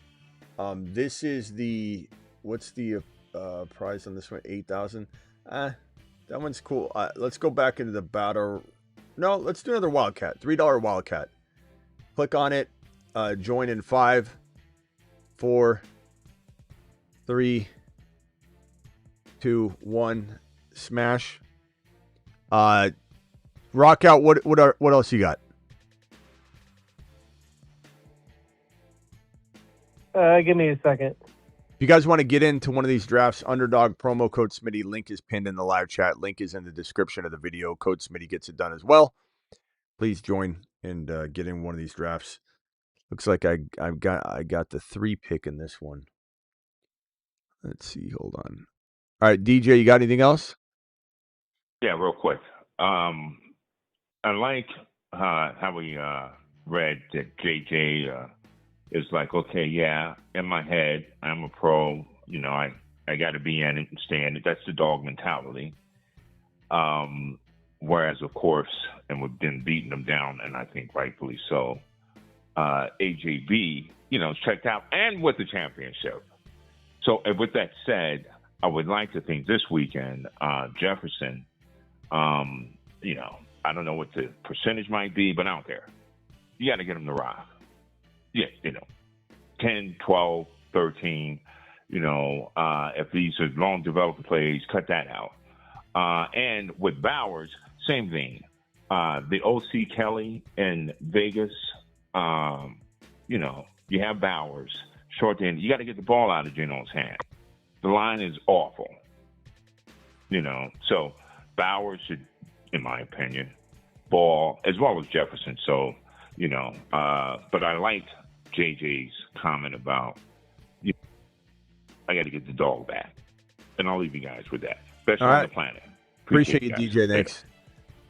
This is what's the prize on this one? 8,000. That one's cool. Let's go back into the battle. No, let's do another Wildcat. $3 Wildcat. Click on it. Join in 5, 4, 3, 2, 1. Smash. Rock out. What else you got? Give me a second. If you guys want to get into one of these drafts, Underdog promo code Smitty. Link is pinned in the live chat. Link is in the description of the video. Code Smitty gets it done as well. Please join and get in one of these drafts. Looks like I got the 3 pick in this one. Let's see. Hold on. All right, DJ, you got anything else? Yeah, real quick. I like how we read that JJ is like, okay, yeah, in my head, I'm a pro. I got to be in it and stay in it. That's the dog mentality. Whereas, of course, and we've been beating them down, and I think rightfully so, AJB, is checked out and with the championship. So with that said, I would like to think this weekend, Jefferson, I don't know what the percentage might be, but out there, you got to get him to rock. Yeah, 10, 12, 13, if these are long developed plays, cut that out. And with Bowers, same thing. The OC Kelly in Vegas, you have Bowers, short end. You got to get the ball out of Geno's hand. The line is awful. So Bowers should, in my opinion, ball as well as Jefferson. So, but I liked JJ's comment about, I got to get the dog back. And I'll leave you guys with that. Best on the planet. Appreciate you, DJ. Thanks.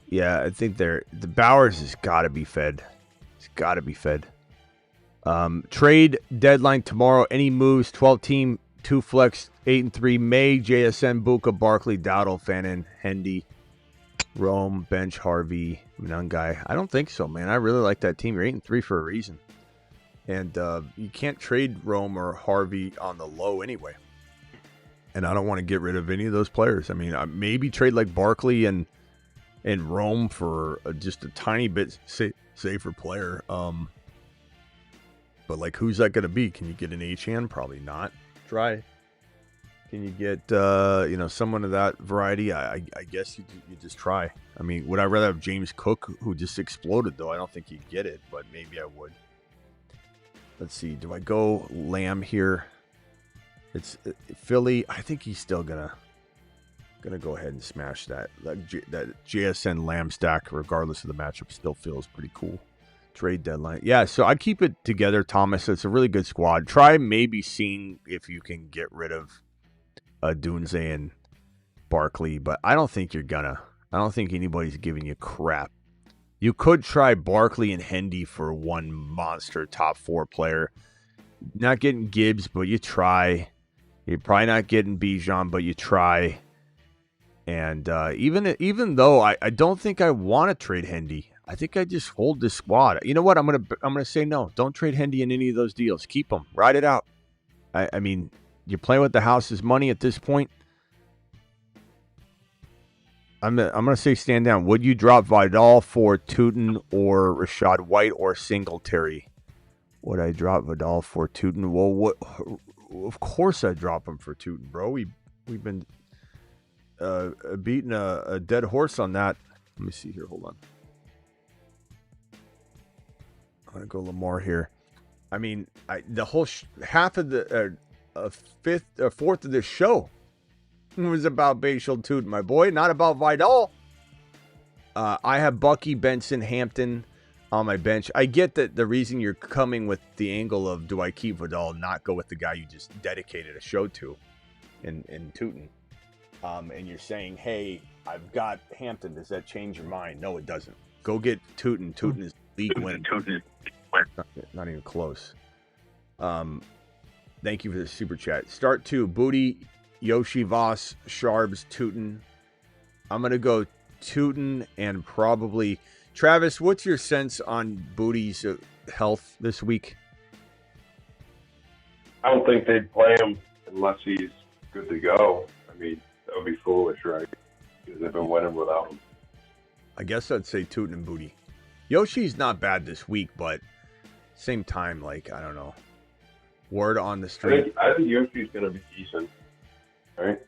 Yeah, I think the Bowers has got to be fed. It's got to be fed. Trade deadline tomorrow. Any moves? 12-team, 2 flex, 8-3. May, JSN, Buka, Barkley, Dowdle, Fannin, Hendy, Rome, bench, Harvey, Mungai. I don't think so, man. I really like that team. You're 8-3 for a reason. And you can't trade Rome or Harvey on the low anyway. And I don't want to get rid of any of those players. I mean, maybe trade like Barkley and Rome for just a tiny bit safer player. But like, who's that going to be? Can you get an H-hand? Probably not. Try. Can you get someone of that variety? I guess you just try. I mean, would I rather have James Cook, who just exploded, though? I don't think he'd get it, but maybe I would. Let's see. Do I go Lamb here? It's Philly. I think he's still gonna go ahead and smash that JSN Lamb stack, regardless of the matchup. Still feels pretty cool. Trade deadline. Yeah, so I keep it together, Thomas. It's a really good squad. Try maybe seeing if you can get rid of Dunze and Barkley, but I don't think you're gonna. I don't think anybody's giving you crap. You could try Barkley and Hendy for one monster top 4 player. Not getting Gibbs, but you try. You're probably not getting Bijan, but you try. And even though I don't think I want to trade Hendy, I think I just hold this squad. You know what? I'm gonna say no. Don't trade Hendy in any of those deals. Keep them. Ride it out. I mean, you're playing with the house's money at this point. I'm gonna say stand down. Would you drop Vidal for Tuten or Rashad White or Singletary? Would I drop Vidal for Tuten? Well, of course I'd drop him for Tuten, bro. We've been beating a dead horse on that. Let me see here. Hold on. I'm gonna go Lamar here. I mean, the whole half of the fourth of this show was about Bial Tuten, my boy, not about Vidal. I have Bucky, Benson, Hampton on my bench. I get that the reason you're coming with the angle of do I keep Vidal, not go with the guy you just dedicated a show to in Tuten. And you're saying, hey, I've got Hampton. Does that change your mind? No, it doesn't. Go get Tuten. Tuten is league win. Not even close. Thank you for the super chat. Start 2, Booty, Yoshi, Voss, Sharbs, Tuten. I'm going to go Tuten and probably... Travis, what's your sense on Booty's health this week? I don't think they'd play him unless he's good to go. I mean, that would be foolish, right? Because they've been winning without him. I guess I'd say Tuten and Booty. Yoshi's not bad this week, but same time, like, I don't know. Word on the street. I think Yoshi's going to be decent, right?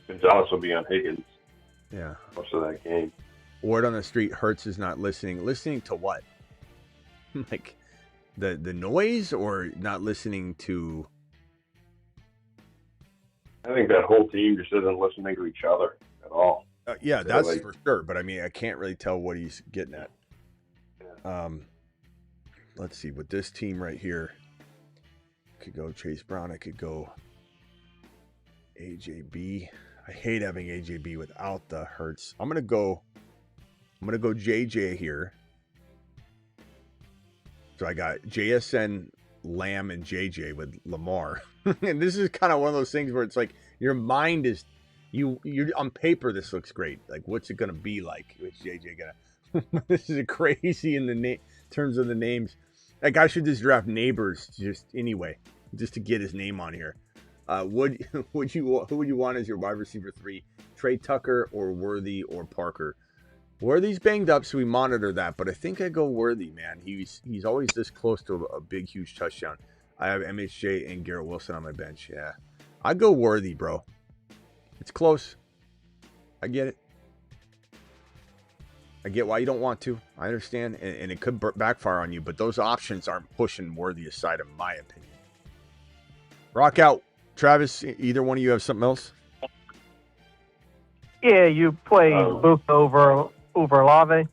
Gonzalez will be on Higgins. Yeah. Most of that game. Word on the street, Hurts is not listening. Listening to what? Like the noise, or not listening to? I think that whole team just isn't listening to each other at all. Yeah, that's for sure. But I mean, I can't really tell what he's getting at. Yeah. Let's see. With this team right here, I could go Chase Brown. I could go AJB. I hate having AJB without the Hurts. I'm gonna go JJ here. So I got JSN, Lamb, and JJ with Lamar. And this is kind of one of those things where it's like your mind is you're on paper. This looks great. Like, what's it gonna be like? What's JJ gonna? This is crazy in the terms of the names. Like, I should just draft Neighbors just anyway, just to get his name on here. Who would you want as your wide receiver 3? Trey Tucker or Worthy or Parker? Worthy's banged up, so we monitor that. But I think I go Worthy, man. He's always this close to a big, huge touchdown. I have MHJ and Garrett Wilson on my bench. Yeah, I go Worthy, bro. It's close. I get it. I get why you don't want to. I understand, and it could backfire on you. But those options aren't pushing Worthy aside, in my opinion. Rock out, Travis. Either one of you have something else? Yeah, you play Buka over Olave.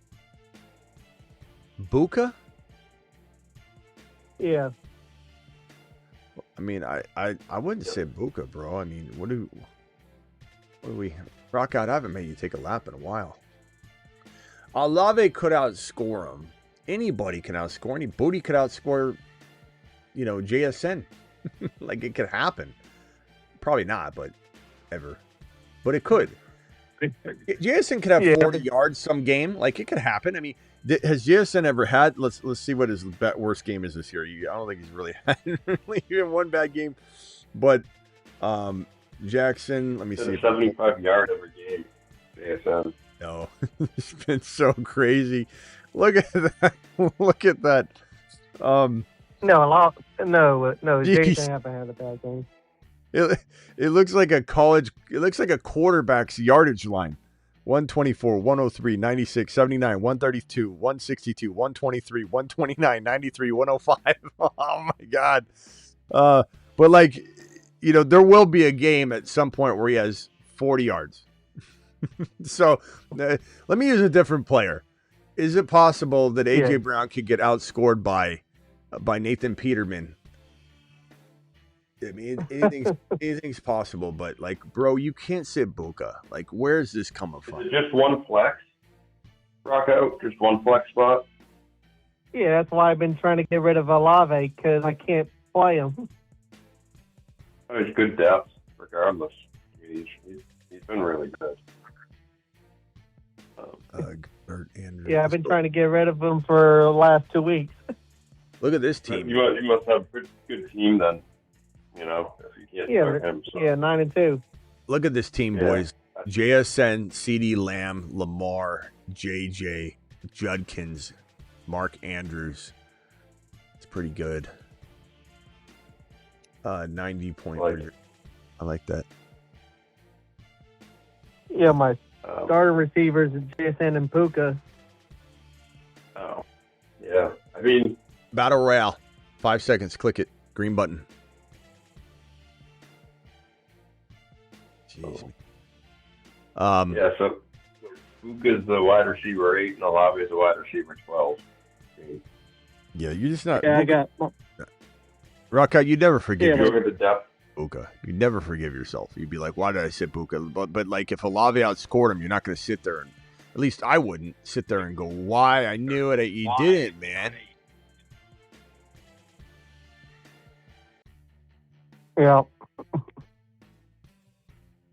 Buka? Yeah. I mean, I wouldn't say Buka, bro. I mean, what do we Rock out? I haven't made you take a lap in a while. Olave could outscore him. Anybody can outscore. Anybody could outscore, JSN. Like, it could happen. Probably not, but ever. But it could. JSN could have 40 yards some game. Like, it could happen. I mean, has JSN ever had? Let's see what his worst game is this year. I don't think he's really had even one bad game. But Jackson, let me see. 75 yards every game. JSN. No, it's been so crazy. Look at that. Look at that. No, Jason haven't had a bad game. It looks like a college. It looks like a quarterback's yardage line. 124, 103, 96, 79, 132, 162, 123, 129, 93, 105. Oh my God. But like, there will be a game at some point where he has 40 yards. So let me use a different player. Is it possible that A.J. Brown could get outscored by Nathan Peterman? I mean, anything's possible, but like, bro, you can't sit Buka. Like, where's this coming from? Is it just one flex? Rock out, just one flex spot? Yeah, that's why I've been trying to get rid of Olave, because I can't play him. There's good depth, regardless. He's been really good. I've been trying to get rid of him for the last 2 weeks. Look at this team. You must have a good team then. If you can't start him. So. Yeah, 9-2. Look at this team, boys. JSN, CeeDee Lamb, Lamar, JJ, Judkins, Mark Andrews. It's pretty good. 90 point. I like that. Yeah, my starter receivers are JSN and Puka. Oh, yeah. I mean, Battle Royale. 5 seconds. Click it. Green button. Jeez. So Puka's the wide receiver 8 and Olave is the wide receiver 12. Yeah, you're just not. Yeah, I got. Rockout, you never forgive Look at the depth. Buka. You never forgive yourself. You'd be like, why did I sit Buka? But like, if Olave outscored him, you're not going to sit there and, at least I wouldn't sit there and go, why? I knew it. You didn't, man. Yeah.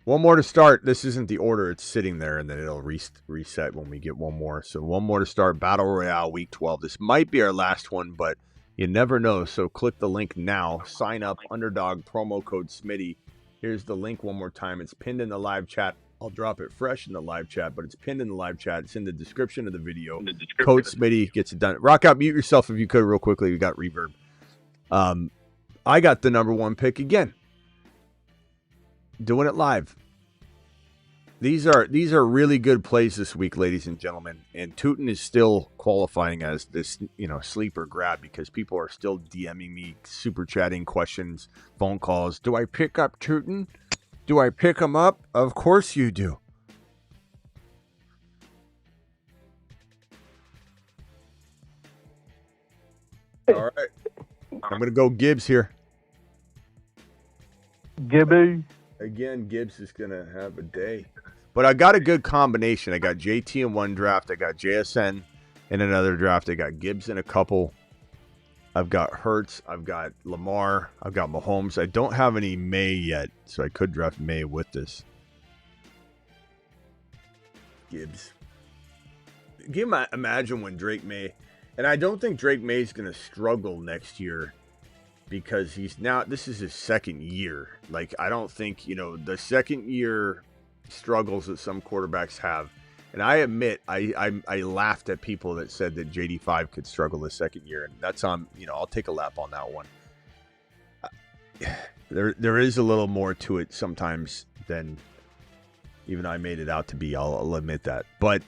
One more to start. This isn't the order. It's sitting there, and then it'll reset when we get one more. So one more to start. Battle Royale Week 12. This might be our last one, but you never know. So click the link now. Sign up. Underdog promo code Smitty. Here's the link one more time. It's pinned in the live chat. I'll drop it fresh in the live chat, but it's pinned in the live chat. It's in the description of the video. Code Smitty gets it done. Rock out. Mute yourself if you could real quickly. We got reverb. I got the number one pick again. Doing it live. These are really good plays this week, ladies and gentlemen. And Tuten is still qualifying as this, sleeper grab because people are still DMing me, super chatting questions, phone calls. Do I pick up Tuten? Do I pick him up? Of course you do. All right. I'm going to go Gibbs here. Gibby. Again, Gibbs is going to have a day. But I got a good combination. I got JT in one draft. I got JSN in another draft. I got Gibbs in a couple. I've got Hurts. I've got Lamar. I've got Mahomes. I don't have any May yet, so I could draft May with this. Gibbs. Can you imagine when Drake May... And I don't think Drake May is going to struggle next year because this is his second year. Like, I don't think, the second year struggles that some quarterbacks have. And I admit, I laughed at people that said that JD5 could struggle the second year. And that's on, I'll take a lap on that one. There is a little more to it sometimes than even I made it out to be. I'll admit that. But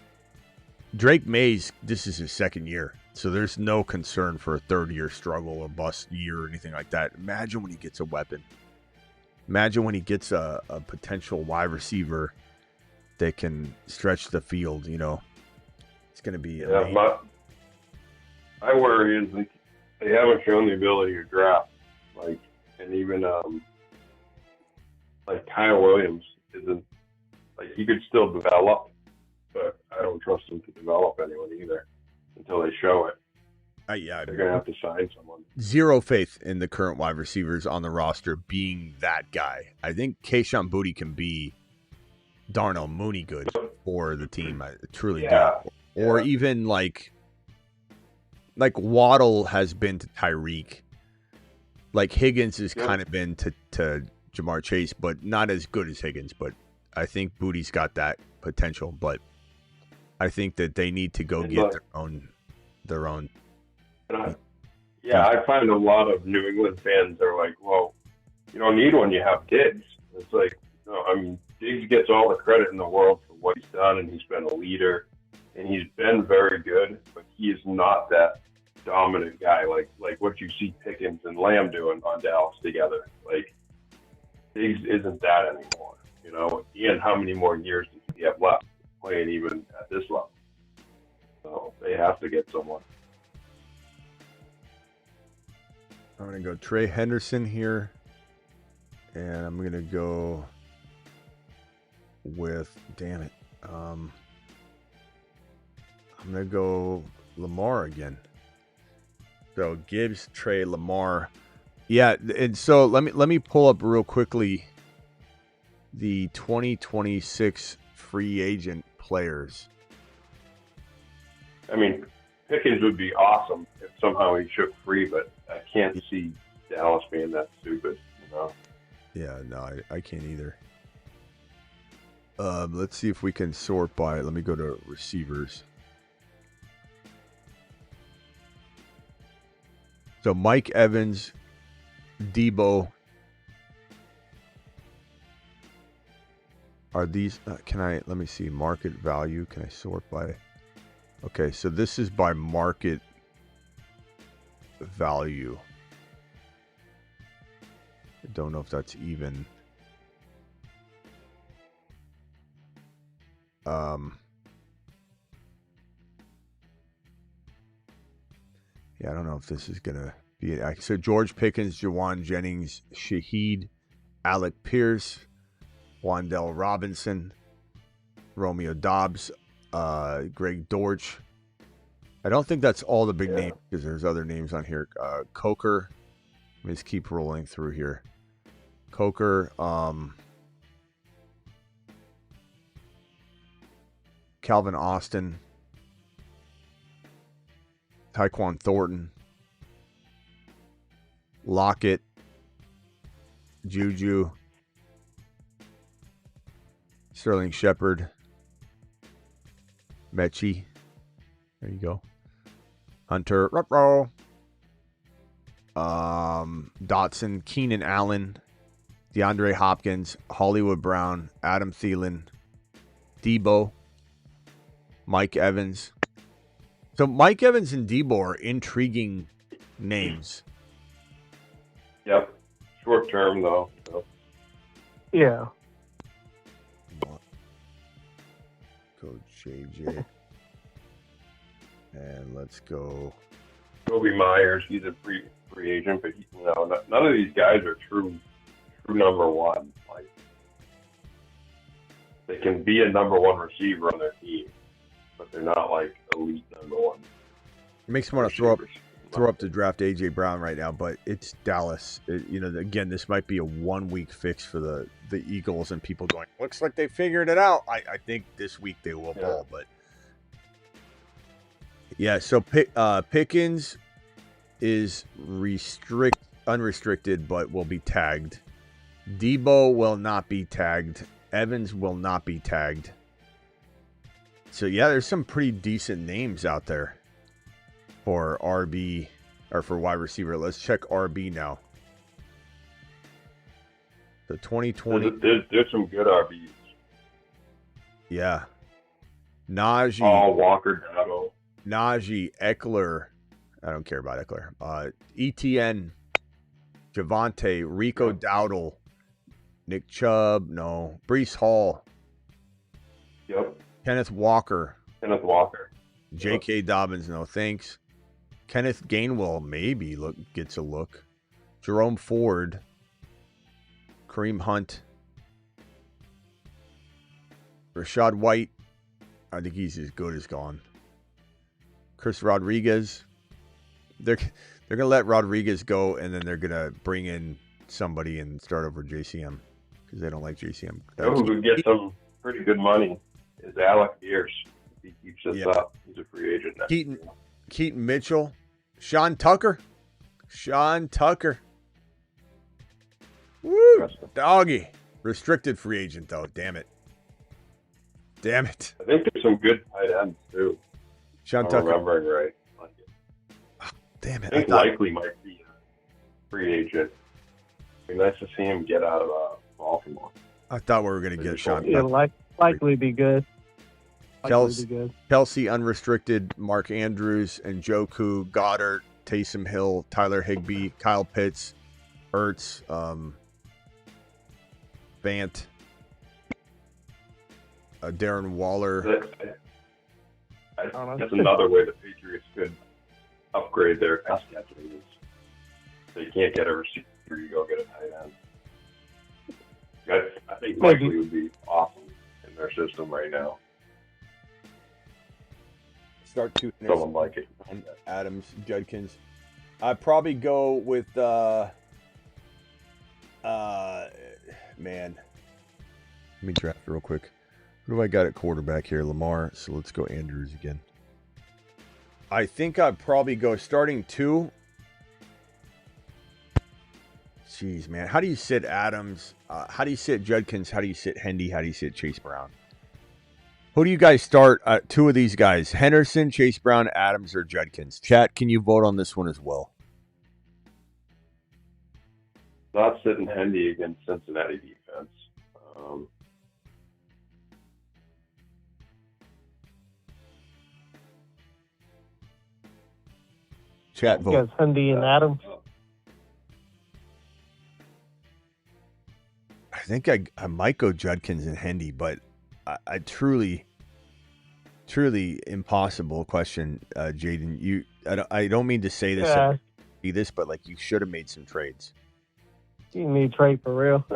Drake Mays, this is his second year. So there's no concern for a third-year struggle or bust year or anything like that. Imagine when he gets a weapon. Imagine when he gets a potential wide receiver that can stretch the field, It's going to be amazing. My worry is they haven't shown the ability to draft. And even Kyle Williams isn't, he could still develop, but I don't trust him to develop anyone either until they show it. They're going to have to sign someone. Zero faith in the current wide receivers on the roster being that guy. I think Kayshon Boutte can be Darnell Mooney good for the team. I truly do. Or even like Waddle has been to Tyreek. Like Higgins has kind of been to Jamar Chase, but not as good as Higgins. But I think Boutte's got that potential. But I think that they need to go get their own. I find a lot of New England fans are like, well, you don't need one, you have Diggs. It's like, no, I mean, Diggs gets all the credit in the world for what he's done, and he's been a leader, and he's been very good, but he is not that dominant guy like what you see Pickens and Lamb doing on Dallas together. Like, Diggs isn't that anymore, And how many more years does he have left playing even at this level? So they have to get someone. I'm going to go Trey Henderson here. And I'm going to go with, damn it. I'm going to go Lamar again. So Gibbs, Trey, Lamar. Yeah, and so let me pull up real quickly the 2026 free agent players. I mean, Pickens would be awesome if somehow he shook free, but I can't see Dallas being that stupid, Yeah, no, I can't either. Let's see if we can sort by. Let me go to receivers. So Mike Evans, Debo. Are these? Let me see. Market value. Can I sort by? Okay, so this is by market value. I don't know if that's even. Yeah, I don't know if this is going to be it. So George Pickens, Jawan Jennings, Shaheed, Alec Pierce, Wan'Dale Robinson, Romeo Dobbs, Greg Dortch. I don't think that's all the big names because there's other names on here. Coker. Let me just keep rolling through here. Coker. Calvin Austin. Tyquan Thornton. Lockett. Juju. Sterling Shepard. Mechie. There you go. Hunter. Ruh-roh. Dotson. Keenan Allen. DeAndre Hopkins. Hollywood Brown. Adam Thielen. Debo. Mike Evans. So Mike Evans and Debo are intriguing names. Yep. Short term, though. So. Yeah. Go JJ. And let's go. Kobe Myers, he's a free agent, but none of these guys are true number one. Like, they can be a number one receiver on their team, but they're not like elite number one. It makes me want to throw up to draft AJ Brown right now, but it's Dallas. Again, this might be a 1 week fix for the Eagles and people going, looks like they figured it out. I think this week they will ball, but yeah. So Pickens is unrestricted, but will be tagged. Debo will not be tagged. Evans will not be tagged. So, yeah, there's some pretty decent names out there for RB or for wide receiver. Let's check RB now. The 2020. There's some good RBs. Yeah. Najee. Oh, Walker, Dowdle. Najee, Eckler. I don't care about Eckler. ETN, Javonte, Rico Dowdle, Nick Chubb, no. Breece Hall. Yep. Kenneth Walker. J.K. Yep. Dobbins, no thanks. Kenneth Gainwell, maybe gets a look. Jerome Ford. Kareem Hunt. Rashad White. I think he's as good as gone. Chris Rodriguez. They're going to let Rodriguez go, and then they're going to bring in somebody and start over JCM because they don't like JCM. Who would get some pretty good money is Alec Pierce. If he keeps this up, he's a free agent next year. Keaton Mitchell. Sean Tucker. Woo! Doggy. Restricted free agent, though. Damn it. I think there's some good tight ends, too. Sean I'm Tucker. remembering right. Damn it. I think Likely might be a free agent. It'd be nice to see him get out of Baltimore. I thought we were going to get Sean Yeah, Tucker. likely be good. Kelsey unrestricted, Mark Andrews, and Njoku, Goddard, Taysom Hill, Tyler Higbee, Kyle Pitts, Ertz, Bant, Darren Waller. That's another way the Patriots could upgrade their pass catching. Is they can't get a receiver, you go get a tight end. I think Likely would be awesome in their system right now. Start two. Someone like it. Adams, Judkins. I'd probably go with man. Let me draft real quick. Who do I got at quarterback here? Lamar. So let's go Andrews again. I think I'd probably go starting two. Jeez, man. How do you sit Adams? How do you sit Judkins? How do you sit Hendy? How do you sit Chase Brown? Who do you guys start? Two of these guys. Henderson, Chase Brown, Adams, or Judkins? Chat, can you vote on this one as well? Not sitting Hendy against Cincinnati defense. Chat vote. Yes, Hendy and Adams. I think I might go Judkins and Hendy, but I truly impossible question, Jaden. I don't mean to say this, but like you should have made some trades. You need trade for real.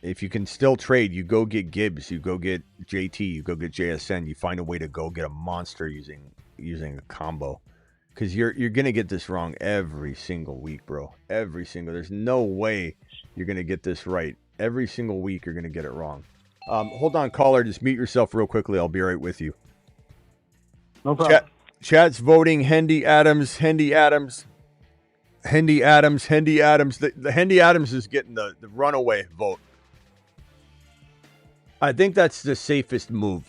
If you can still trade, you go get Gibbs, you go get JT, you go get JSN. You find a way to go get a monster using a combo, because you're gonna get this wrong every single week, bro. There's no way you're gonna get this right. Every single week you're gonna get it wrong. Hold on, caller. Just mute yourself real quickly. I'll be right with you. No problem. Chat's voting Hendy Adams. The Hendy Adams is getting the runaway vote. I think that's the safest move.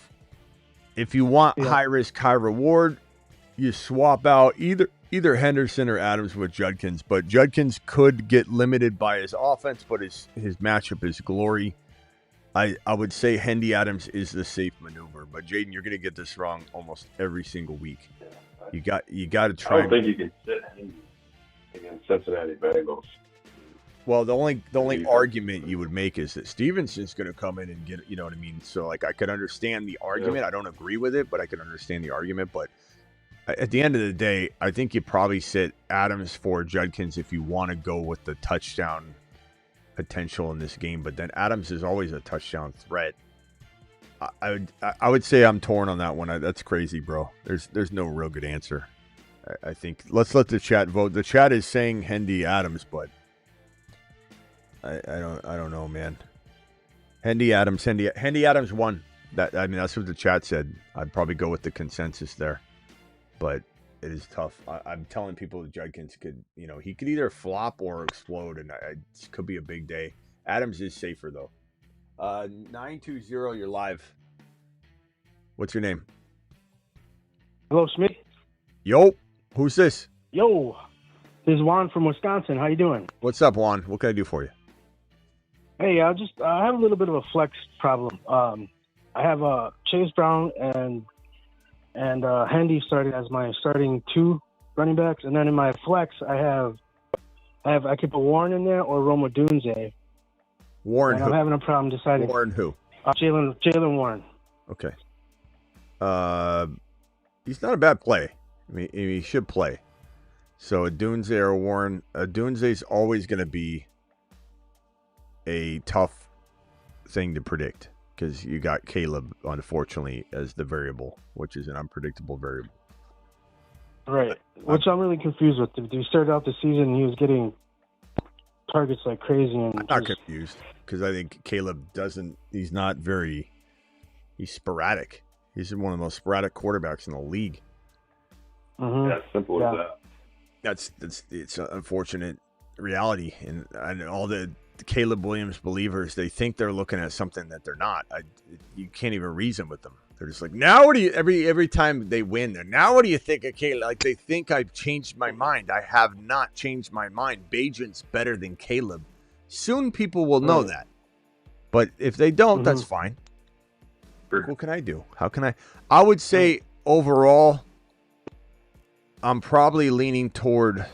If you want high risk, high reward, you swap out either Henderson or Adams with Judkins. But Judkins could get limited by his offense, but his matchup is glory. I would say Hendy Adams is the safe maneuver. But Jaden, you're going to get this wrong almost every single week. You got to try. I don't think you can sit Hendy against Cincinnati Bengals. Well, the only argument you would make is that Stevenson's going to come in and get, you know what I mean? So, like, I could understand the argument. I don't agree with it, but I could understand the argument. But at the end of the day, I think you probably sit Adams for Judkins if you want to go with the touchdown potential in this game. But then Adams is always a touchdown threat. I would say I'm torn on that one. That's crazy, bro. There's no real good answer. I think let's let the chat vote. The chat is saying Hendy Adams, but I don't know, man. Hendy Adams won. That's what the chat said. I'd probably go with the consensus there. But it is tough. I'm telling people that Judkins could, he could either flop or explode, and it could be a big day. Adams is safer though. 920, you're live. What's your name? Hello, Smitty. Yo, who's this? Yo, this is Juan from Wisconsin. How you doing? What's up, Juan? What can I do for you? Hey, I have a little bit of a flex problem. I have Chase Brown and Handy started as my starting 2 running backs, and then in my flex I could put Warren in there or Roma Dunze. Warren. And I'm having a problem deciding. Warren who? Jalen Warren. Okay. He's not a bad play. I mean, he should play. So a Dunze or a Warren. A Dunze's always going to be a tough thing to predict because you got Caleb, unfortunately, as the variable, which is an unpredictable variable. Right. Which I'm really confused with. He started out the season, he was getting targets like crazy. And I'm not confused because I think Caleb he's sporadic. He's one of the most sporadic quarterbacks in the league. Mm-hmm. Yeah, simple as that. It's an unfortunate reality, and all the Caleb Williams believers, they think they're looking at something that they're not. You can't even reason with them. They're just like, now what do you every time they win, now what do you think of Caleb? Like they think I've changed my mind. I have not changed my mind. Bajent's better than Caleb. Soon people will know that. But if they don't, that's fine. What can I do? How can I would say overall, I'm probably leaning toward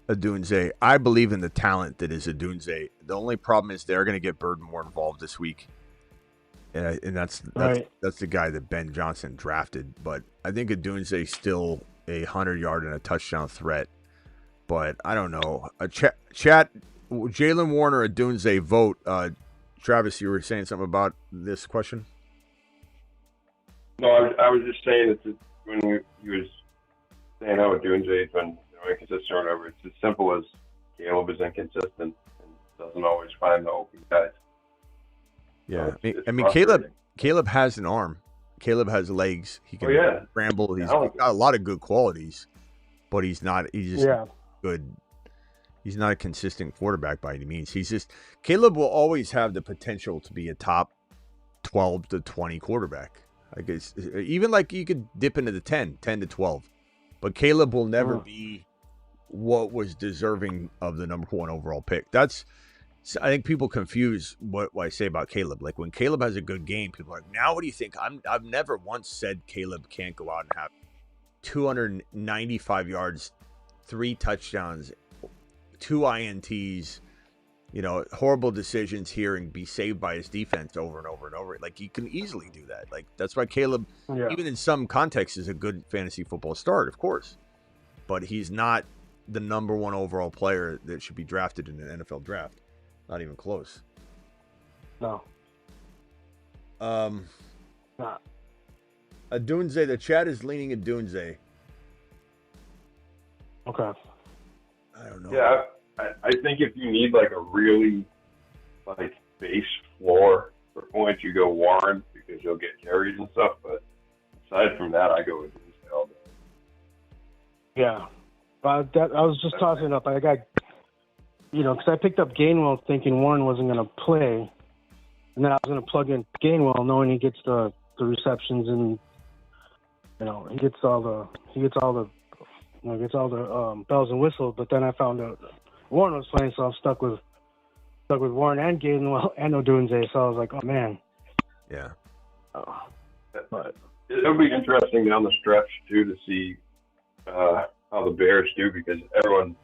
Odunze. I believe in the talent that is Odunze. The only problem is they're going to get Burden more involved this week, and that's the guy that Ben Johnson drafted. But I think Odunze is still a 100-yard and a touchdown threat. But I don't know. Chat, Jalen Warren or Odunze, vote. Travis, you were saying something about this question? No, I was just saying that when he was saying how Odunze has been inconsistent or whatever, it's as simple as Caleb is inconsistent and doesn't always find the open guys. Yeah, so I mean Caleb has an arm. Caleb has legs. He can scramble. He's got a lot of good qualities, but he's just good. He's not a consistent quarterback by any means. Caleb will always have the potential to be a top 12 to 20 quarterback. I guess even like you could dip into the 10 to 12. But Caleb will never be what was deserving of the number 1 overall pick. I think people confuse what I say about Caleb. Like when Caleb has a good game, people are like, now what do you think? I've never once said Caleb can't go out and have 295 yards, 3 touchdowns, 2 INTs, horrible decisions here and be saved by his defense over and over and over. Like he can easily do that. Like that's why Caleb, even in some contexts, is a good fantasy football start, of course. But he's not the number 1 overall player that should be drafted in an NFL draft. Not even close. No. Odunze, the chat is leaning Odunze. Okay. I don't know. Yeah, I think if you need like a really base floor for points, you go Warren because you'll get carries and stuff. But aside from that, I go with Dunze all day. Yeah, I was just tossing it up. I got, because I picked up Gainwell thinking Warren wasn't going to play, and then I was going to plug in Gainwell knowing he gets the receptions and he gets all the bells and whistles. But then I found out Warren was playing, so I'm stuck with Warren and Gainwell and Odunze. So I was like, oh man. Yeah. But it'll be interesting down the stretch too to see how the Bears do because everyone,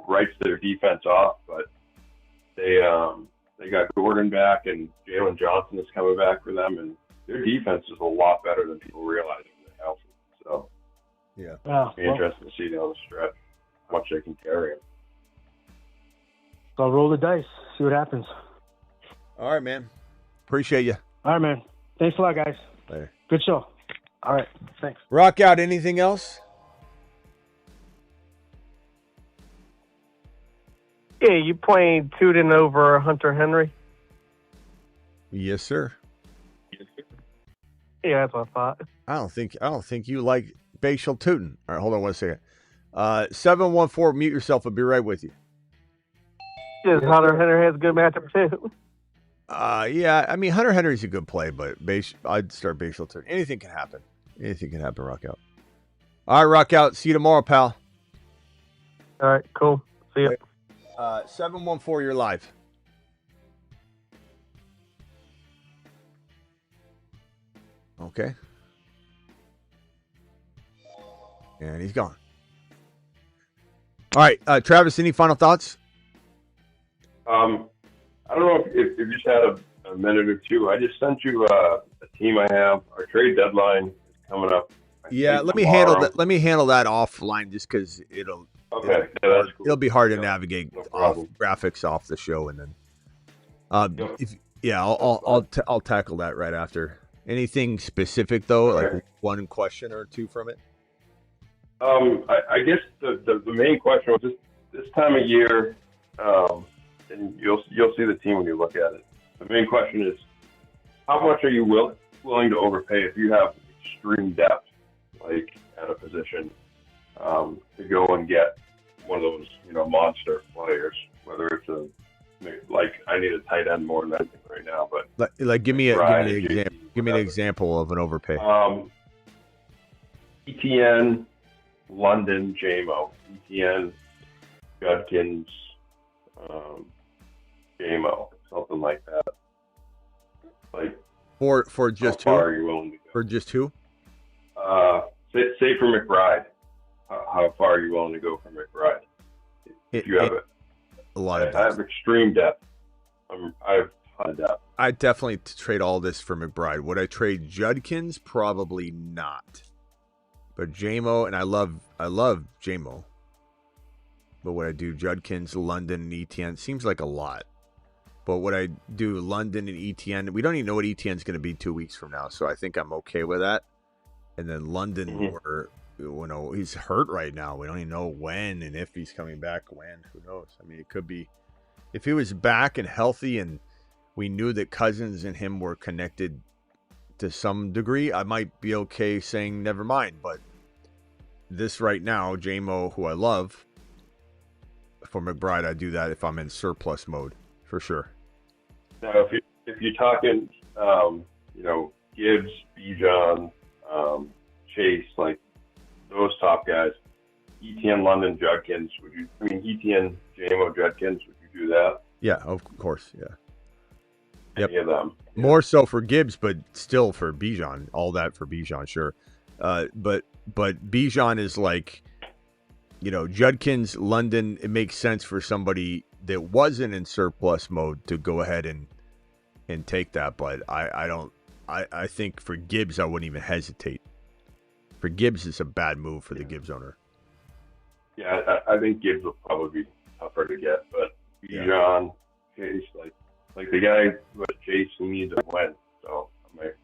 writes their defense off, but they got Gordon back and Jalen Johnson is coming back for them, and their defense is a lot better than people realize when they're healthy. So it'll be interesting to see down the stretch how much they can carry him. So I'll roll the dice, see what happens. All right, man. Appreciate you. All right, man. Thanks a lot, guys. Later. Good show. All right. Thanks. Rock out. Anything else? Yeah, you playing Tuten over Hunter Henry? Yes, sir. Yeah, that's what I thought. I don't think you like Bial Tuten. All right, hold on 1 second. 714, mute yourself. I'll be right with you. Hunter Henry has a good matchup too. Yeah, I mean, Hunter Henry's a good play, but I'd start Bial Tuten. Anything can happen. Anything can happen, Rock Out. All right, Rock Out. See you tomorrow, pal. All right, cool. See you. 714, you're live. Okay. And he's gone. All right, Travis, any final thoughts? I don't know if you just had a minute or two. I just sent you a team I have. Our trade deadline is coming up. Yeah, let me handle that. Let me handle that offline, just because it'll be hard to navigate graphics off the show, and then I'll tackle that right after. Anything specific though, like one question or two from it? I guess the main question was this time of year, and you'll see the team when you look at it. The main question is, how much are you willing to overpay if you have extreme depth, like at a position, to go and get one of those, monster players, whether it's I need a tight end more than anything right now, but give me an example of an overpay. ETN, London, JMO, ETN, Judkins, JMO, something like that. Like for just how far are you willing to go? For just who? Say for McBride. How far are you willing to go for McBride? If you have a lot of depth. I have extreme depth. I have a ton of depth. I'd definitely trade all this for McBride. Would I trade Judkins? Probably not. But JMO, and I love JMO. But would I do Judkins, London, and ETN? Seems like a lot. But would I do London and ETN? We don't even know what ETN's going to be 2 weeks from now, so I think I'm okay with that. And then London, he's hurt right now. We don't even know when and if he's coming back. When? Who knows? I mean, it could be if he was back and healthy, and we knew that Cousins and him were connected to some degree, I might be okay saying never mind. But this right now, JMO, who I love, for McBride, I do that if I'm in surplus mode for sure. Now, if you're talking, Gibbs, Bijan, Chase, like those top guys, ETN, London, Judkins, ETN, JMO, Judkins, would you do that? Yeah, of course, yeah. Any of them. Yeah. More so for Gibbs, but still for Bijan. All that for Bijan, sure. But Bijan is like, Judkins, London, it makes sense for somebody that wasn't in surplus mode to go ahead and take that. But I think for Gibbs, I wouldn't even hesitate. For Gibbs, it's a bad move for the Gibbs owner. Yeah, I think Gibbs will probably be tougher to get, but Bijan, Chase, like the guy who has Chase who needs to win, so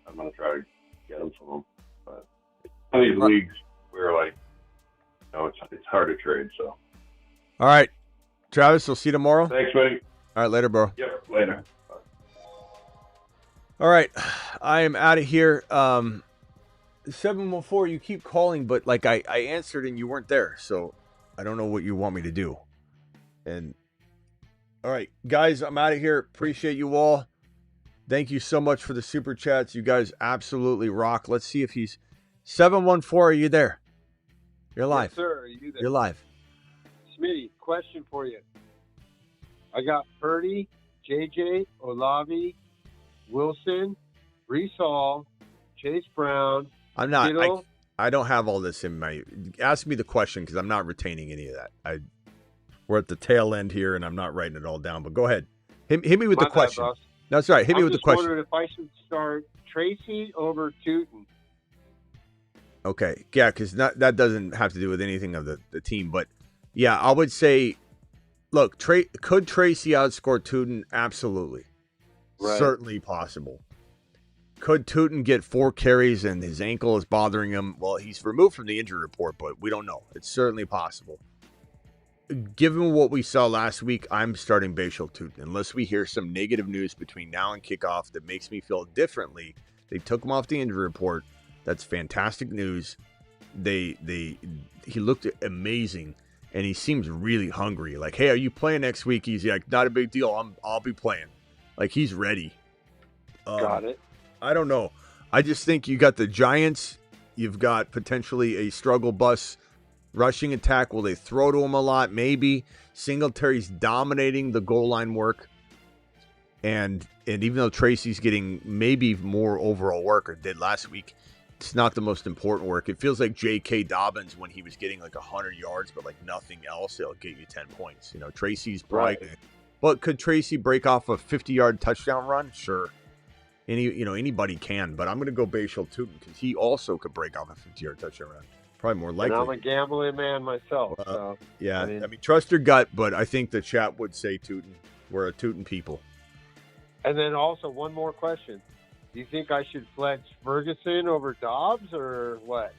I'm gonna try to get him from him. But one of these leagues where it's hard to trade. So, all right, Travis, we'll see you tomorrow. Thanks, buddy. All right, later, bro. Yep, later. Bye. All right, I am out of here. 714, you keep calling, but I answered and you weren't there, so I don't know what you want me to do. And all right, guys, I'm out of here. Appreciate you all. Thank you so much for the super chats. You guys absolutely rock. Let's see if he's 714. Are you there? You're live. Yes, sir. Are you there? You're live. Smitty, question for you. I got Purdy, JJ, Olave, Wilson, Brees Hall, Chase Brown. I'm not. I don't have all this in my. Ask me the question because I'm not retaining any of that. We're at the tail end here, and I'm not writing it all down. But go ahead. Hit me with the question. Boss. That's right. Hit me with the question. I'm just wondering if I should start Tracy over Tuten. Okay. Yeah, because that doesn't have to do with anything of the team. But, yeah, I would say, look, could Tracy outscore Tuten? Absolutely. Right. Certainly possible. Could Tuten get 4 carries and his ankle is bothering him? Well, he's removed from the injury report, but we don't know. It's certainly possible. Given what we saw last week, I'm starting Bial Tuten. Unless we hear some negative news between now and kickoff that makes me feel differently. They took him off the injury report. That's fantastic news. he looked amazing, and he seems really hungry. Like, hey, are you playing next week? He's like, not a big deal. I'll be playing. Like, he's ready. Got it. I don't know. I just think you got the Giants. You've got potentially a struggle bus rushing attack. Will they throw to him a lot? Maybe. Singletary's dominating the goal line work. And even though Tracy's getting maybe more overall work or did last week, it's not the most important work. It feels like J.K. Dobbins when he was getting like 100 yards, but like nothing else. It'll get you 10 points. You know, Tracy's bright. Right. But could Tracy break off a 50-yard touchdown run? Sure. Anybody can. But I'm going to go Bial Tuten because he also could break off a 50-yard touchdown run. Probably more likely. And I'm a gambling man myself. So yeah, I mean, trust your gut, but I think the chat would say Tuten. We're a Tuten people. And then also one more question. Do you think I should flex Ferguson over Dobbs or what?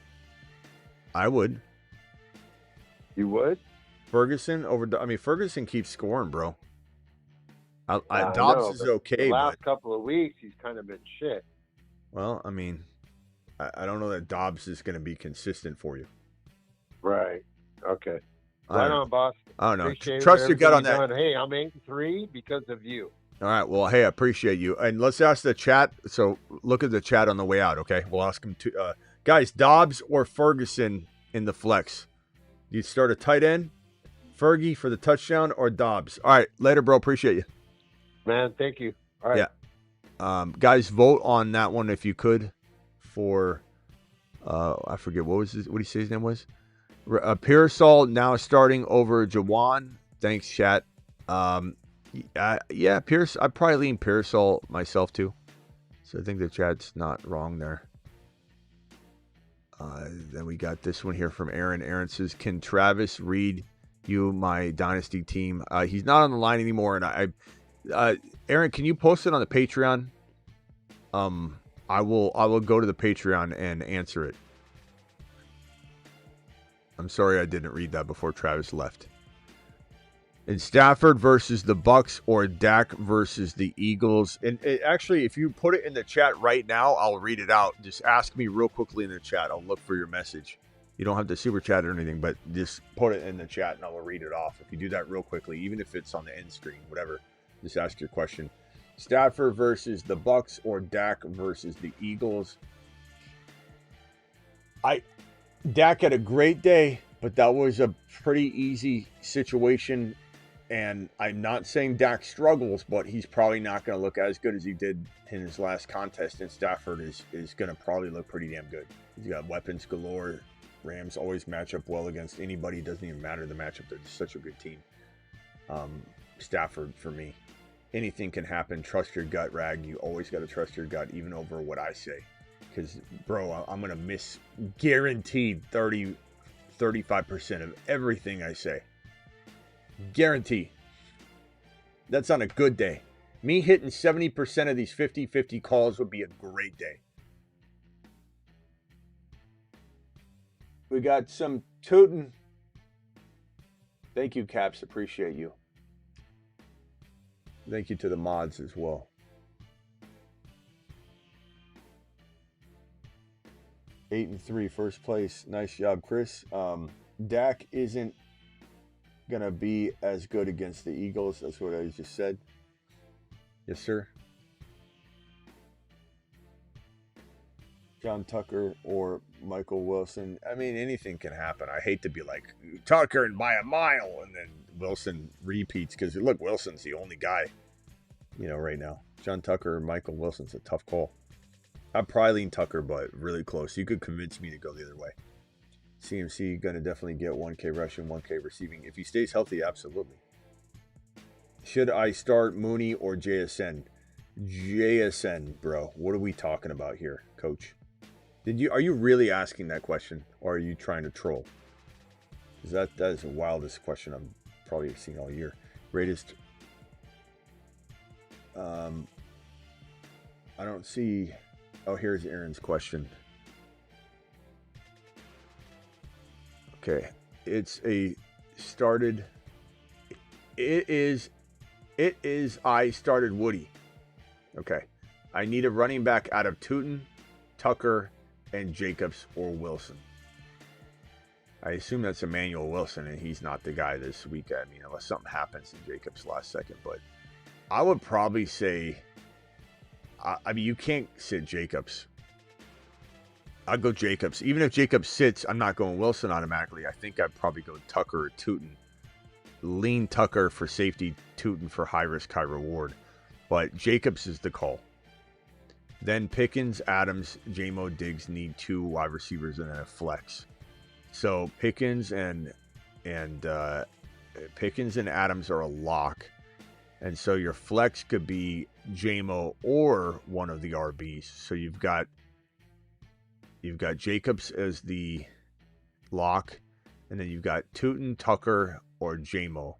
I would. You would? Ferguson over... I mean, Ferguson keeps scoring, bro. Dobbs know, is okay, the last couple of weeks, he's kind of been shit. Well, I mean, I don't know that Dobbs is going to be consistent for you. Right. Okay. Right on, boss. I don't know. Appreciate Trust your gut on that. Hey, I'm 8-3 because of you. All right. Well, hey, I appreciate you. And let's ask the chat. So look at the chat on the way out, okay? We'll ask them to... guys, Dobbs or Ferguson in the flex? Do you start a tight end, Fergie for the touchdown, or Dobbs? All right. Later, bro. Appreciate you. Man, thank you. All right. Yeah. Guys, vote on that one if you could for... I forget. What did he say his name was? Pearsall now starting over Jawan. Thanks, chat. Yeah, Pierce. I'd probably lean Pearsall myself too. So I think the chat's not wrong there. Then we got this one here from Aaron. Aaron says, "Can Travis read you my dynasty team?" He's not on the line anymore, and Aaron, can you post it on the Patreon? I will go to the Patreon and answer it. I'm sorry I didn't read that before Travis left. In Stafford versus the Bucks or Dak versus the Eagles. And actually, if you put it in the chat right now, I'll read it out. Just ask me real quickly in the chat. I'll look for your message. You don't have to super chat or anything, but just put it in the chat and I will read it off. If you do that real quickly, even if it's on the end screen, whatever, just ask your question. Stafford versus the Bucks or Dak versus the Eagles. Dak had a great day, but that was a pretty easy situation. And I'm not saying Dak struggles, but he's probably not going to look as good as he did in his last contest. And Stafford is going to probably look pretty damn good. He's got weapons galore. Rams always match up well against anybody. It doesn't even matter the matchup. They're just such a good team. Stafford for me. Anything can happen. Trust your gut, Rag. You always got to trust your gut, even over what I say. Because, bro, I'm going to miss guaranteed 35% of everything I say. Guarantee. That's on a good day. Me hitting 70% of these 50-50 calls would be a great day. We got some Tuten. Thank you, Caps. Appreciate you. Thank you to the mods as well. 8-3, first place. Nice job, Chris. Dak isn't going to be as good against the Eagles. That's what I just said. Yes, sir. John Tucker or Michael Wilson. I mean, anything can happen. I hate to be like Tucker and by a mile, and then Wilson repeats because, look, Wilson's the only guy, right now. John Tucker or Michael Wilson's a tough call. I'd probably lean Tucker, but really close. You could convince me to go the other way. CMC going to definitely get 1K rushing, 1K receiving. If he stays healthy, absolutely. Should I start Mooney or JSN? JSN, bro. What are we talking about here, coach? Are you really asking that question, or are you trying to troll? Because that is the wildest question I've probably seen all year. Greatest. I don't see. Oh, here's Aaron's question. Okay, it's a started. It is. I started Woody. Okay, I need a running back out of Tuten, Tucker, and Jacobs or Wilson. I assume that's Emmanuel Wilson, and he's not the guy this week. I mean, unless something happens in Jacobs' last second. But I would probably say, I mean, you can't sit Jacobs. I'd go Jacobs. Even if Jacobs sits, I'm not going Wilson automatically. I think I'd probably go Tucker or Tuten. Lean Tucker for safety, Tuten for high risk, high reward. But Jacobs is the call. Then Pickens, Adams, J-Mo, Diggs need 2 wide receivers and then a flex. So Pickens and Adams are a lock. And so your flex could be J-Mo or one of the RBs. So you've got Jacobs as the lock, and then you've got Tuten, Tucker, or J-Mo.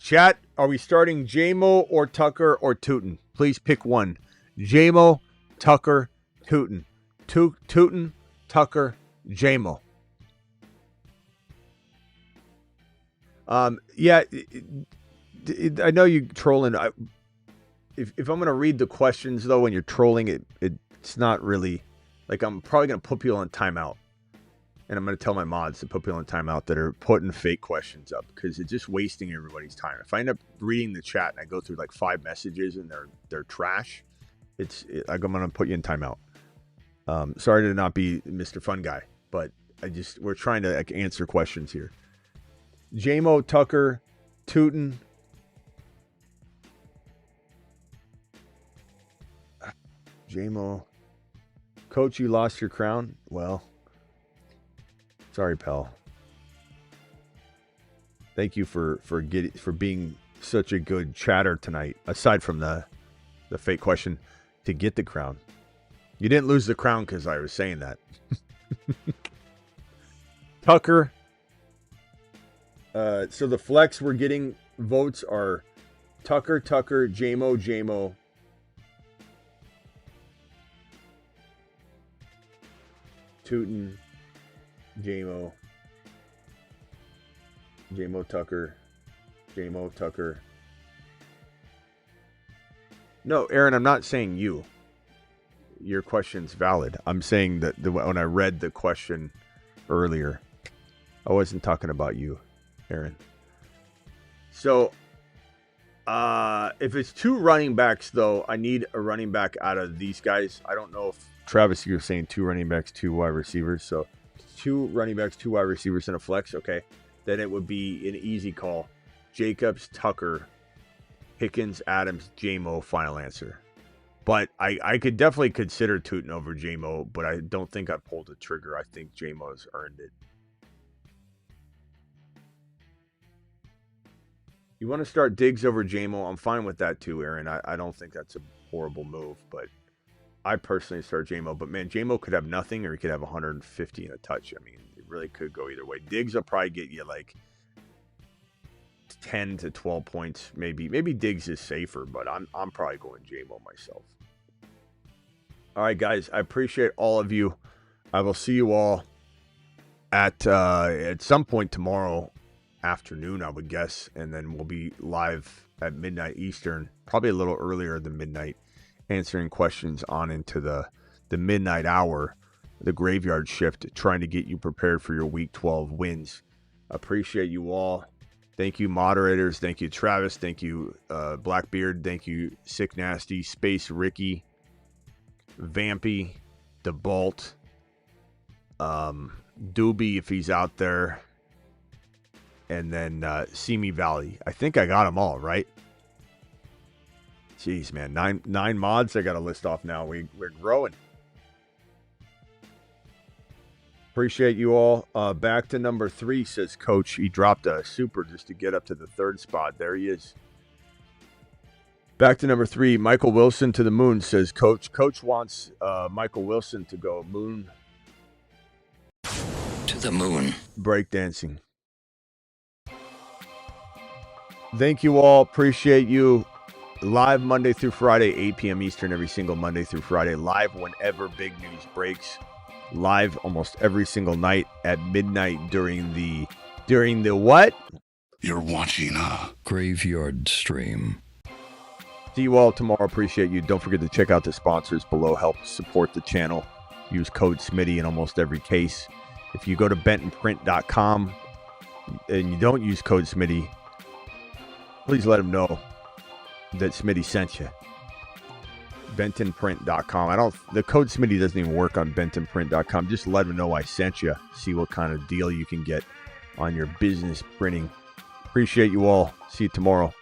Chat, are we starting J-Mo or Tucker or Tuten? Please pick one. J-Mo, Tucker, Tuten. Tuten, Tucker, J-Mo. Yeah, I know you trolling. If I'm going to read the questions, though, when you're trolling, it's not really... Like, I'm probably going to put people on timeout. And I'm going to tell my mods to put people on timeout that are putting fake questions up, because it's just wasting everybody's time. If I end up reading the chat and I go through like 5 messages and they're trash, I'm going to put you in timeout. Sorry to not be Mr. Fun Guy, but we're trying to like answer questions here. J-Mo, Tucker, Tuten. J-Mo. Coach, you lost your crown? Well, sorry, pal. Thank you for being such a good chatter tonight. Aside from the fake question to get the crown, you didn't lose the crown because I was saying that. Tucker. So the flex we're getting votes are Tucker, J-Mo, Tuten, J-Mo, Tucker. No, Aaron, I'm not saying you. Your question's valid. I'm saying that when I read the question earlier, I wasn't talking about you, Aaron. So, if it's 2 running backs, though, I need a running back out of these guys. I don't know if Travis, you're saying 2 running backs, 2 wide receivers. So 2 running backs, 2 wide receivers, and a flex. Okay. Then it would be an easy call. Jacobs, Tucker, Pickens, Adams, J-Mo, final answer. But I could definitely consider Tuten over J-Mo, but I don't think I pulled the trigger. I think J-Mo's earned it. You want to start Diggs over J-Mo? I'm fine with that too, Aaron. I don't think that's a horrible move, but I personally start J-Mo. But man, J-Mo could have nothing, or he could have 150 and a touch. I mean, it really could go either way. Diggs will probably get you like 10 to 12 points, maybe. Maybe Diggs is safer, but I'm probably going J-Mo myself. All right, guys, I appreciate all of you. I will see you all at some point tomorrow afternoon, I would guess, and then we'll be live at midnight Eastern, probably a little earlier than midnight, answering questions on into the midnight hour, the graveyard shift, trying to get you prepared for your Week 12 wins. Appreciate you all. Thank you, moderators. Thank you, Travis. Thank you, Blackbeard. Thank you, Sick Nasty, Space Ricky, Vampy, DeBalt, Doobie if he's out there, and then Simi Valley. I think I got them all, right? Jeez, man. Nine mods I got to list off now. We're growing. Appreciate you all. Back to number 3, says Coach. He dropped a super just to get up to the 3rd spot. There he is. Back to number 3. Michael Wilson to the moon, says Coach. Coach wants Michael Wilson to go moon. To the moon. Breakdancing. Thank you all. Appreciate you. Live Monday through Friday, 8 p.m. Eastern, every single Monday through Friday. Live whenever big news breaks. Live almost every single night at midnight during the what? You're watching a graveyard stream. See you all tomorrow. Appreciate you. Don't forget to check out the sponsors below. Help support the channel. use code Smitty in almost every case. If you go to bentonprint.com and you don't use code Smitty, please let them know that Smitty sent you. bentonprint.com. The code Smitty doesn't even work on bentonprint.com. Just let them know I sent you. See what kind of deal you can get on your business printing. Appreciate you all. See you tomorrow.